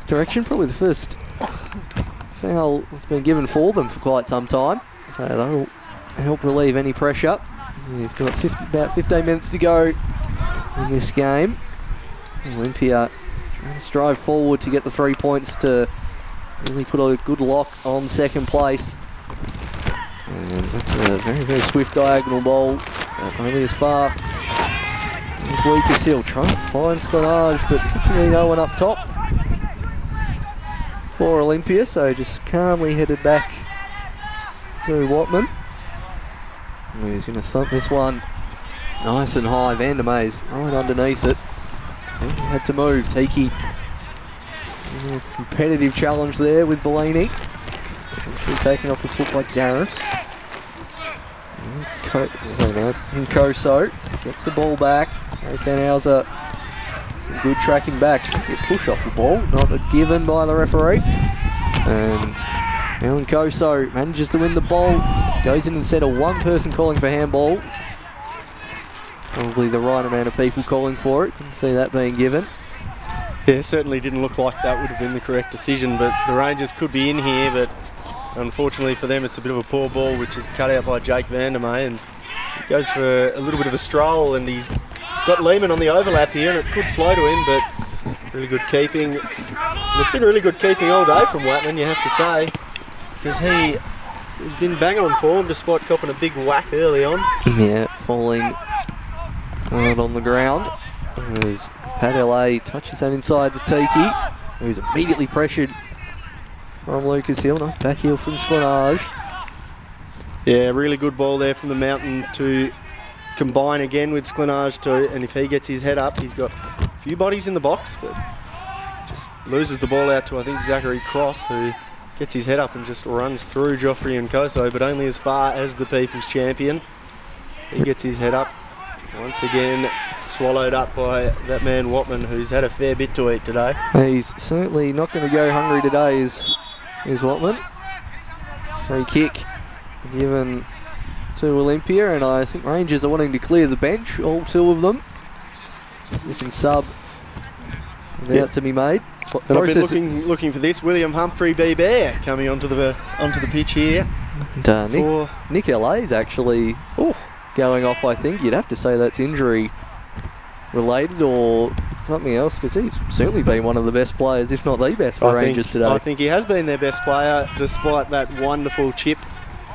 direction. Probably the first foul that's been given for them for quite some time, so that'll help relieve any pressure. We've got about 15 minutes to go in this game. Olympia trying to strive forward to get the 3 points to really put a good lock on second place. And that's a very, very swift diagonal ball, only as far as Lucas Hill. Trying to find Sklenage, but typically no one up top for Olympia, so just calmly headed back to Watman. He's going to thump this one nice and high. Vandermeer's right underneath it. Had to move. Tiki, competitive challenge there with Bellini. Actually taken off the foot by Garrett. Nkoso gets the ball back. Nathan Hauser, some good tracking back. Good push off the ball, not a given by the referee. And now Nkoso manages to win the ball. Goes in instead of one person calling for handball. Probably the right amount of people calling for it. Couldn't see that being given. Yeah, certainly didn't look like that would have been the correct decision, but the Rangers could be in here, but unfortunately for them, it's a bit of a poor ball, which is cut out by Jake Vandermeer, and he goes for a little bit of a stroll, and he's got Lehman on the overlap here, and it could flow to him, but really good keeping. And it's been really good keeping all day from Watman, you have to say, because he's been bang on form despite copping a big whack early on. Yeah, falling hard on the ground. As Pat LA touches that inside the Tiki, who's immediately pressured from Lucas Hill. Nice back heel from Sklenage. Yeah, really good ball there from the Mountain to combine again with Sklenage too, and if he gets his head up, he's got a few bodies in the box, but just loses the ball out to, I think, Zachary Cross, who gets his head up and just runs through Joffrey and Koso, but only as far as the People's Champion. He gets his head up. Once again, swallowed up by that man Watman, who's had a fair bit to eat today. He's certainly not going to go hungry today, is Watman. Free kick given to Olympia, and I think Rangers are wanting to clear the bench, all two of them. Sniffing sub about to be made. And I've been looking for this. William Humphrey B. Bear coming onto the pitch here. And Nick LA's actually going off, I think. You'd have to say that's injury related or something else, because he's certainly been one of the best players, if not the best for Rangers today. I think he has been their best player, despite that wonderful chip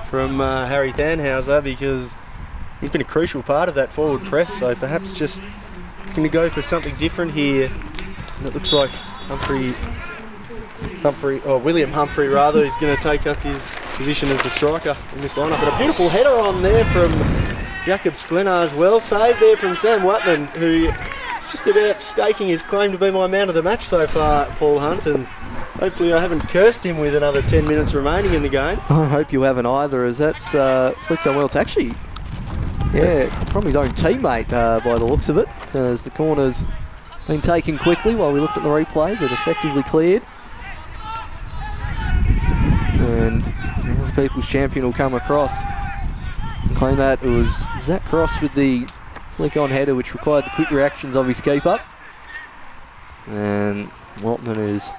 from Harry Thanhauser, because he's been a crucial part of that forward press, so perhaps just going to go for something different here. And it looks like William Humphrey rather, is going to take up his position as the striker in this lineup. But a beautiful header on there from Jakob Sklenage. Well saved there from Sam Watman, who is just about staking his claim to be my man of the match so far, Paul Hunt, and hopefully I haven't cursed him with another 10 minutes remaining in the game. I hope you haven't either, as that's flicked on well. It's actually, from his own teammate by the looks of it, as the corner's been taken quickly while we looked at the replay, but effectively cleared. And now the People's Champion will come across and claim that. It was Zach Cross with the flick-on header, which required the quick reactions of his keeper. And Watman is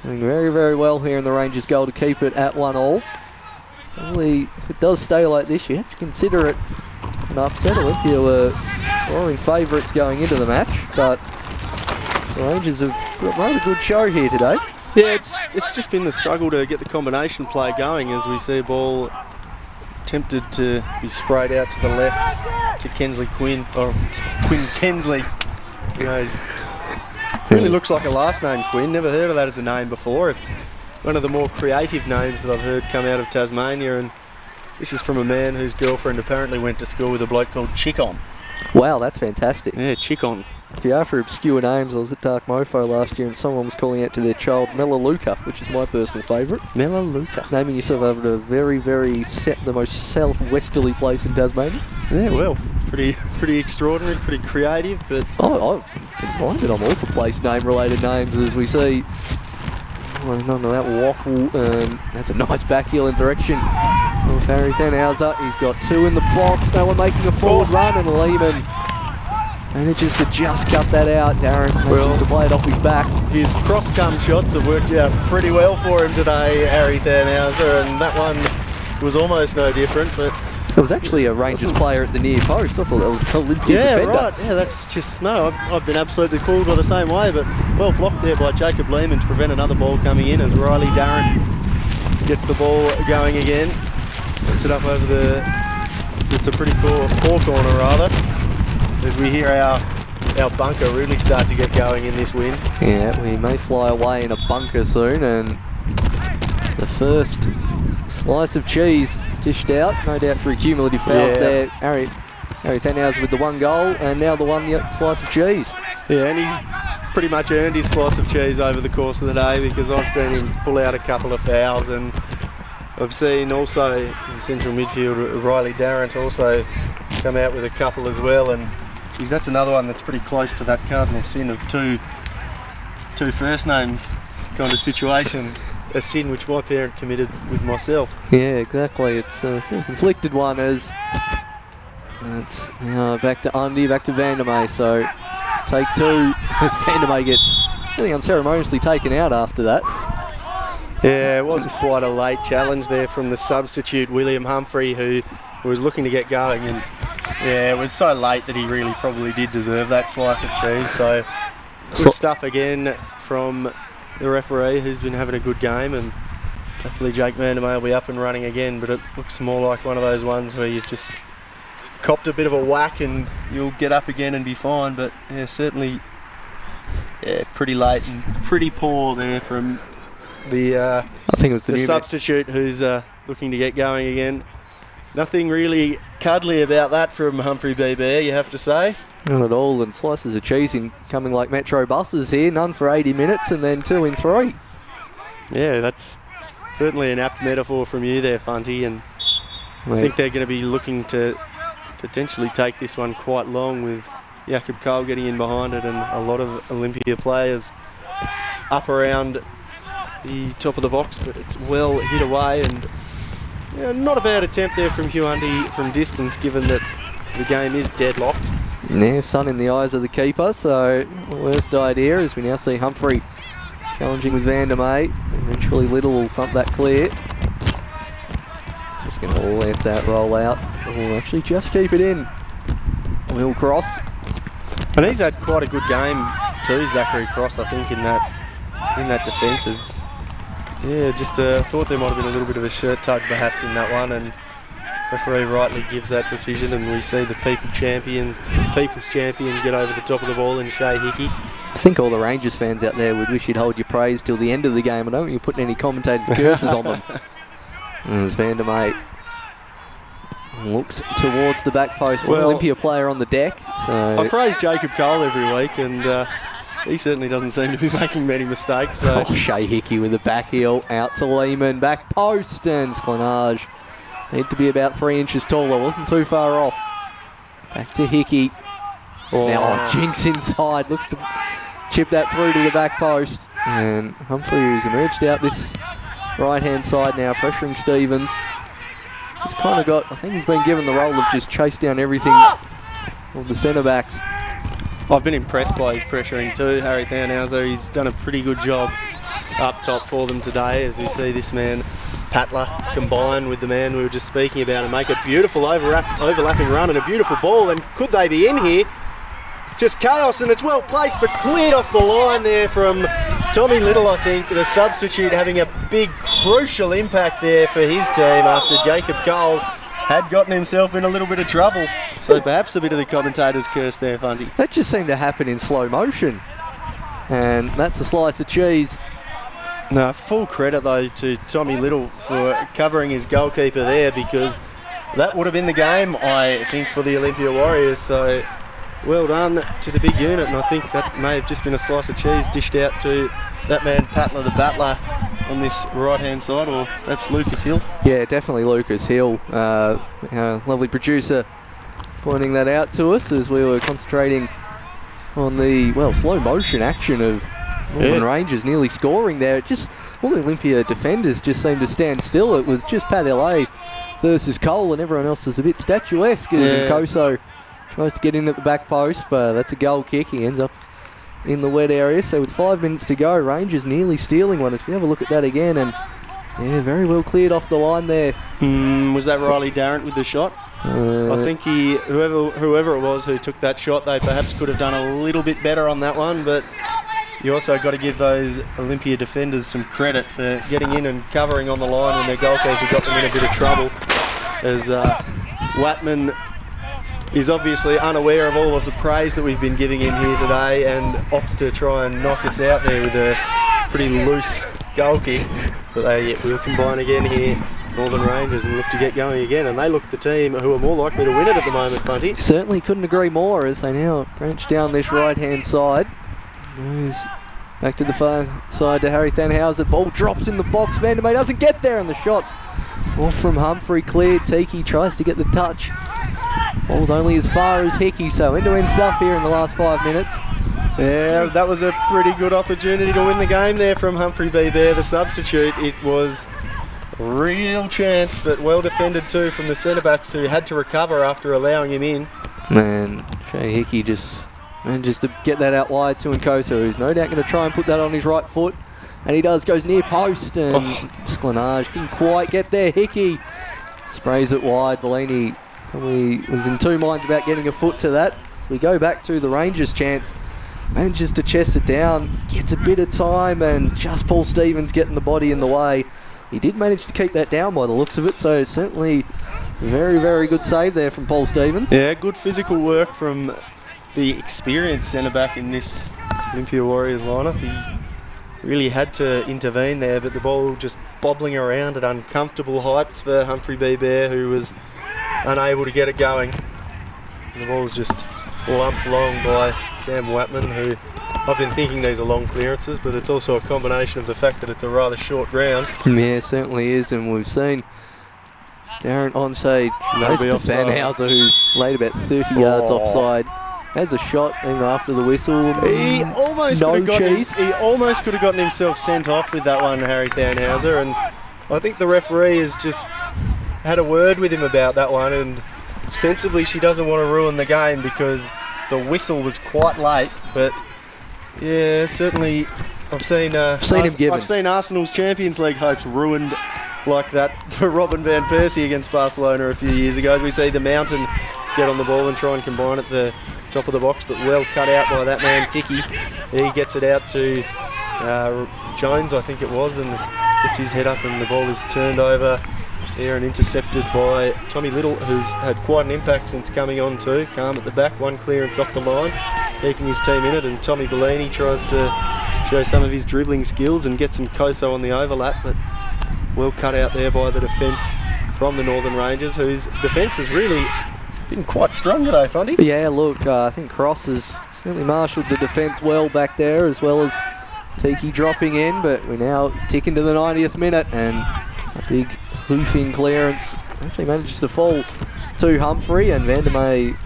doing very, very well here in the Rangers' goal to keep it at 1-1. Probably, if it does stay like this, you have to consider it an upset. Olympia were roaring favourites going into the match, but the Rangers have got a rather good show here today. Yeah, it's just been the struggle to get the combination play going, as we see a ball tempted to be sprayed out to the left to Quinn Kensley. You know, really looks like a last name, Quinn. Never heard of that as a name before. It's one of the more creative names that I've heard come out of Tasmania, and this is from a man whose girlfriend apparently went to school with a bloke called Chickon. Wow, that's fantastic. Yeah, Chickon. If you're after obscure names, I was at Dark Mofo last year and someone was calling out to their child Melaleuca, which is my personal favourite. Melaleuca. Naming yourself after a very, very the most southwesterly place in Tasmania. Yeah, well, pretty extraordinary, pretty creative, but... I didn't mind it. I'm all for place name-related names, as we see. None of that waffle, and that's a nice back heel in direction of Harry Thanhauser. He's got two in the box, no one making a forward run, and Lehman manages to just cut that out. Darren manages to play it off his back. His cross-cum shots have worked out pretty well for him today, Harry Thanhauser, and that one was almost no different, but... It was actually a Rangers player at the near post. I thought that was an Olympia defender. Right. Yeah, that's just... No, I've been absolutely fooled by the same way, but well blocked there by Jacob Lehman to prevent another ball coming in as Riley Darren gets the ball going again. Puts it up over the... It's a pretty poor corner, rather, as we hear our bunker really start to get going in this wind. Yeah, we may fly away in a bunker soon, and the first slice of cheese dished out, no doubt for cumulative fouls there. Harry Thanhauser with the one goal, and now the one slice of cheese. Yeah, and he's pretty much earned his slice of cheese over the course of the day, because I've seen him pull out a couple of fouls, and I've seen also in central midfield Riley Darrant also come out with a couple as well, and geez, that's another one that's pretty close to that cardinal sin of two first names kind of situation. A sin which my parent committed with myself. Yeah, exactly. It's a self-inflicted one, as That's now back to Undy, back to Vandermeer. So take two as Vandermeer gets really unceremoniously taken out after that. Yeah, it was quite a late challenge there from the substitute, William Humphrey, who was looking to get going. And yeah, it was so late that he really probably did deserve that slice of cheese. So good stuff again from the referee, who's been having a good game. And hopefully Jake Vandermeer will be up and running again. But it looks more like one of those ones where you've just copped a bit of a whack and you'll get up again and be fine. But yeah, certainly pretty late and pretty poor there from the I think it was the substitute who's looking to get going again. Nothing really cuddly about that from Humphrey BB, you have to say. Not at all, and slices of cheese in coming like Metro buses here, none for 80 minutes and then 2 in 3. Yeah, that's certainly an apt metaphor from you there, Funty, and I think they're going to be looking to potentially take this one quite long with Jakob Cole getting in behind it and a lot of Olympia players up around the top of the box, but it's well hit away, and not a bad attempt there from Hugh Hunty from distance, given that the game is deadlocked. Yeah, sun in the eyes of the keeper, so worst idea as we now see Humphrey challenging with Vandermeer. Eventually Little will thump that clear. Just going to let that roll out. We'll actually just keep it in. Will Cross. And he's had quite a good game too, Zachary Cross, I think, in that defence. Yeah, just thought there might have been a little bit of a shirt tug perhaps in that one, and referee rightly gives that decision, and we see the people's champion get over the top of the ball in Shea Hickey. I think all the Rangers fans out there would wish you'd hold your praise till the end of the game. I don't think you're putting any commentators' curses on them. And as Vandermeer looks towards the back post, one Olympia player on the deck. So I praise Jacob Cole every week, and he certainly doesn't seem to be making many mistakes. So. Shea Hickey with the back heel out to Lehman, back post, and Sklanage need to be about 3 inches taller. Wasn't too far off. Back to Hickey. Now Jinx inside, looks to chip that through to the back post, and Humphrey, who's emerged out this right-hand side now, pressuring Stevens. Just kind of got, I think he's been given the role of just chase down everything of the centre-backs. I've been impressed by his pressuring too, Harry Thanhauser. He's done a pretty good job up top for them today, as we see this man, Patler, combine with the man we were just speaking about and make a beautiful overlapping run and a beautiful ball. And could they be in here? Just chaos, and it's well placed, but cleared off the line there from Tommy Little, I think. The substitute having a big, crucial impact there for his team after Jacob Cole had gotten himself in a little bit of trouble. So perhaps a bit of the commentator's curse there, Funty. That just seemed to happen in slow motion. And that's a slice of cheese. No, full credit though to Tommy Little for covering his goalkeeper there, because that would have been the game, I think, for the Olympia Warriors. So well done to the big unit, and I think that may have just been a slice of cheese dished out to that man Patler the battler on this right-hand side, or perhaps Lucas Hill. Yeah, definitely Lucas Hill. Our lovely producer pointing that out to us as we were concentrating on the, slow motion action of Northern Rangers nearly scoring there. It just, all the Olympia defenders just seemed to stand still. It was just Pat LA versus Cole, and everyone else was a bit statuesque as Nkoso tries to get in at the back post, but that's a goal kick. He ends up in the wet area. So with 5 minutes to go, Rangers nearly stealing one. As we have a look at that again, and very well cleared off the line there. Was that Riley Darrant with the shot? I think whoever it was who took that shot, they perhaps could have done a little bit better on that one, but you also got to give those Olympia defenders some credit for getting in and covering on the line when their goalkeeper got them in a bit of trouble, as Watman is obviously unaware of all of the praise that we've been giving him here today and opts to try and knock us out there with a pretty loose goal kick. But they will combine again here, Northern Rangers, and look to get going again. And they look the team who are more likely to win it at the moment, Funty. Certainly couldn't agree more, as they now branch down this right-hand side. Moves back to the far side to Harry Thanhauser. Ball drops in the box. Vandermeer doesn't get there, and the shot off from Humphrey cleared. Tiki tries to get the touch. Ball's only as far as Hickey, so end-to-end stuff here in the last 5 minutes. Yeah, that was a pretty good opportunity to win the game there from Humphrey B. Bear, the substitute. It was Real chance, but well defended too from the centre-backs who had to recover after allowing him in. Man, Shay Hickey just manages to get that out wide to Nkosa, who's no doubt going to try and put that on his right foot. And he does, goes near post, and Sklanage couldn't quite get there. Hickey sprays it wide. Bellini probably was in two minds about getting a foot to that. So we go back to the Rangers' chance. Manages to chest it down, gets a bit of time, and just Paul Stevens getting the body in the way. He did manage to keep that down by the looks of it, so certainly very, very good save there from Paul Stevens. Yeah, good physical work from the experienced centre-back in this Olympia Warriors lineup. He really had to intervene there, but the ball just bobbling around at uncomfortable heights for Humphrey B. Bear, who was unable to get it going. And the ball was just lumped long by Sam Watman, who I've been thinking these are long clearances, but it's also a combination of the fact that it's a rather short ground. Yeah, certainly is, and we've seen Darren Onshay chase to Tannhauser, who's laid about 30 yards offside. Has a shot even after the whistle. He almost could have gotten himself sent off with that one, Harry Tannhauser, and I think the referee has just had a word with him about that one, and sensibly she doesn't want to ruin the game because the whistle was quite late. But yeah, certainly I've seen Arsenal's Champions League hopes ruined like that for Robin van Persie against Barcelona a few years ago. As we see the Mountain get on the ball and try and combine at the top of the box, but well cut out by that man Ticky. He gets it out to Jones, I think it was, and gets his head up, and the ball is turned over there and intercepted by Tommy Little, who's had quite an impact since coming on too. Calm at the back, one clearance off the line, keeping his team in it, and Tommy Bellini tries to show some of his dribbling skills and gets Nkosa on the overlap, but well cut out there by the defence from the Northern Rangers, whose defence has really been quite strong today, Fundy. Yeah, look, I think Cross has certainly marshalled the defence well back there, as well as Tiki dropping in, but we're now ticking to the 90th minute, and a big hoofing clearance actually manages to fall to Humphrey, and Vandermeer.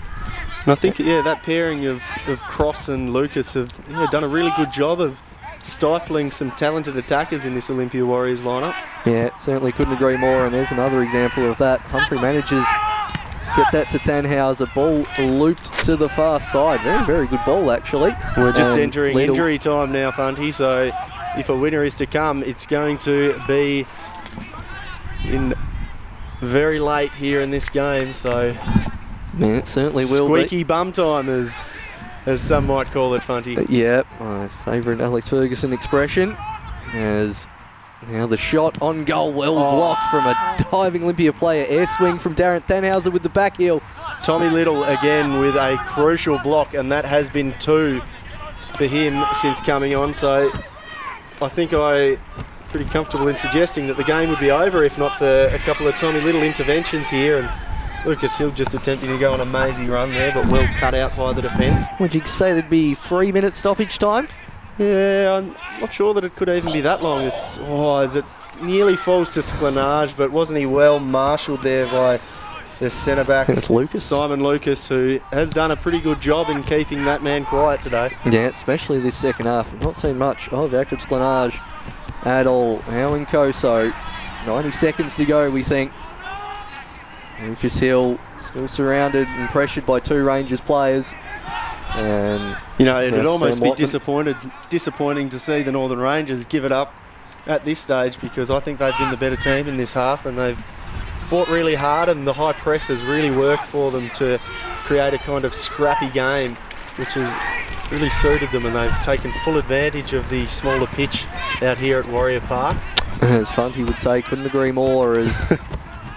And I think, yeah, that pairing of Cross and Lucas have done a really good job of stifling some talented attackers in this Olympia Warriors lineup. Yeah, certainly couldn't agree more, and there's another example of that. Humphrey manages get that to Tannhauser, ball looped to the far side. Very, very good ball, actually. We're just entering injury time now, Funty, so if a winner is to come, it's going to be in very late here in this game, so yeah, it certainly will squeaky bum time, as some might call it, Funty. Yeah, my favourite Alex Ferguson expression. As now the shot on goal, well blocked from a diving Olympia player. Air swing from Darren Tannhauser with the back heel. Tommy Little again with a crucial block, and that has been two for him since coming on. So I think I'm pretty comfortable in suggesting that the game would be over if not for a couple of Tommy Little interventions here. And Lucas Hill just attempting to go on a mazy run there, but well cut out by the defence. Would you say there'd be 3 minutes stoppage time? Yeah, I'm not sure that it could even be that long. It's as it nearly falls to Sklanage, but wasn't he well marshalled there by the centre-back, Lucas. Simon Lucas, who has done a pretty good job in keeping that man quiet today. Yeah, especially this second half. I've not seen much of Jakob Sklanage at all. Now in Koso, 90 seconds to go, we think. Lucas Hill still surrounded and pressured by two Rangers players. And it'd almost be disappointing to see the Northern Rangers give it up at this stage, because I think they've been the better team in this half, and they've fought really hard, and the high press has really worked for them to create a kind of scrappy game, which has really suited them, and they've taken full advantage of the smaller pitch out here at Warrior Park. As Funty would say, couldn't agree more, as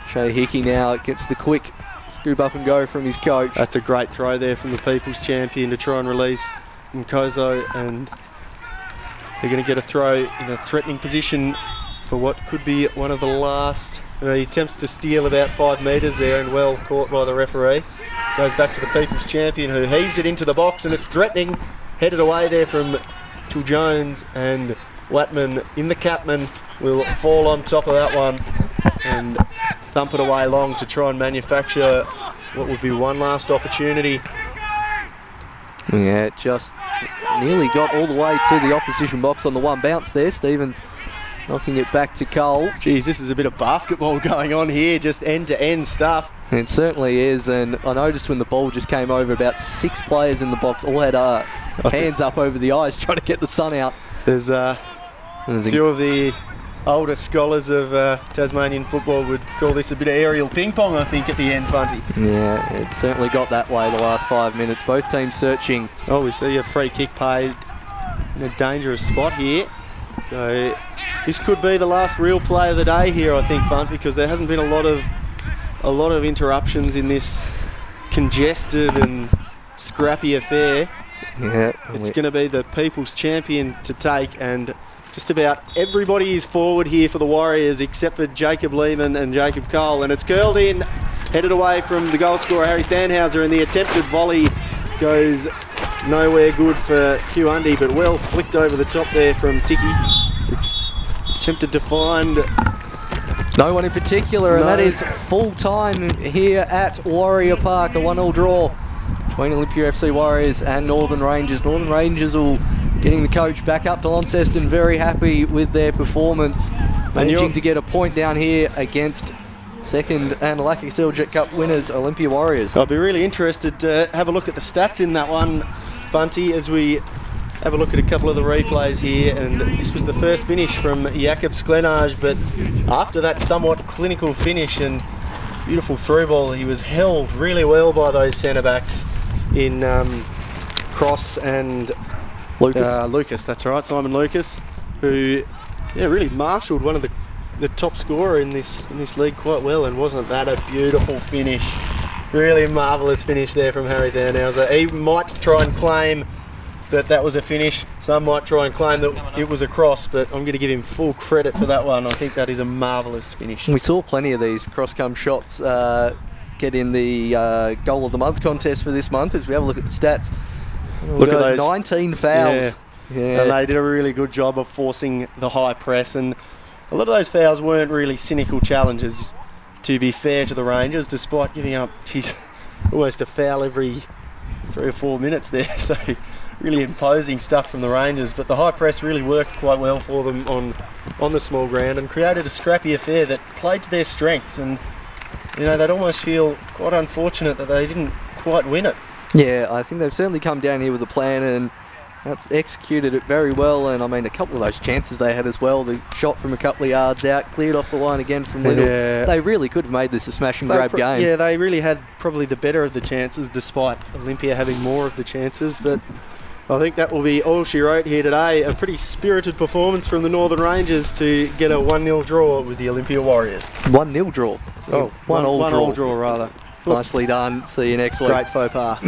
Shay Hickey now gets the quick scoop up and go from his coach. That's a great throw there from the People's Champion to try and release Nkosa, and they're going to get a throw in a threatening position for what could be one of the last. He attempts to steal about 5 metres there, and well caught by the referee. Goes back to the People's Champion, who heaves it into the box, and it's threatening. Headed away there from Till Jones, and Watman in the Capman will fall on top of that one and thump it away long to try and manufacture what would be one last opportunity. Yeah, just nearly got all the way to the opposition box on the one bounce there. Stevens knocking it back to Cole. Geez, this is a bit of basketball going on here, just end-to-end stuff. It certainly is, and I noticed when the ball just came over, about 6 players in the box all had hands up over the eyes trying to get the sun out. There's a few of the older scholars of Tasmanian football would call this a bit of aerial ping pong, I think, at the end, Funty. Yeah, it certainly got that way the last 5 minutes. Both teams searching. Oh, we see a free kick paid in a dangerous spot here. So this could be the last real play of the day here, I think, Funt, because there hasn't been a lot of interruptions in this congested and scrappy affair. Yeah, it's going to be the people's champion to take, and just about everybody is forward here for the Warriors except for Jacob Lehman and Jacob Cole, and it's curled in, headed away from the goal scorer Harry Thanhauser, and the attempted volley goes nowhere good for Hugh Undy, but well flicked over the top there from Tiki. It's attempted to find no one in particular, and that is full time here at Warrior Park, a 1-1 draw between Olympia FC Warriors and Northern Rangers. Northern Rangers will getting the coach back up to Launceston, very happy with their performance, managing to get a point down here against second and Lucky Seljuk Cup winners Olympia Warriors. I'll be really interested to have a look at the stats in that one, Funty, as we have a look at a couple of the replays here. And this was the first finish from Jakob Sklenage, but after that somewhat clinical finish and beautiful through ball, he was held really well by those centre backs in Cross and Lucas, that's right, Simon Lucas, who really marshalled one of the top scorer in this league quite well. And wasn't that a beautiful finish? Really marvellous finish there from Harry Thanhauser. He might try and claim that was a finish. Some might try and claim that it was a cross, but I'm going to give him full credit for that one. I think that is a marvellous finish. We saw plenty of these cross-come shots get in the Goal of the Month contest for this month. As we have a look at the stats, look at those 19 fouls. Yeah. And they did a really good job of forcing the high press, and a lot of those fouls weren't really cynical challenges, to be fair to the Rangers, despite giving up almost a foul every 3 or 4 minutes there. So really imposing stuff from the Rangers, but the high press really worked quite well for them on the small ground and created a scrappy affair that played to their strengths. And they'd almost feel quite unfortunate that they didn't quite win it. Yeah, I think they've certainly come down here with a plan, and that's executed it very well. And I mean, a couple of those chances they had as well, the shot from a couple of yards out, cleared off the line again from Little. Yeah. They really could have made this a smash and grab game. Yeah, they really had probably the better of the chances, despite Olympia having more of the chances. But I think that will be all she wrote here today. A pretty spirited performance from the Northern Rangers to get a 1-0 draw with the Olympia Warriors. 1-0 draw. Oh, 1-1 draw rather. Nicely done. See you next week. Great faux pas.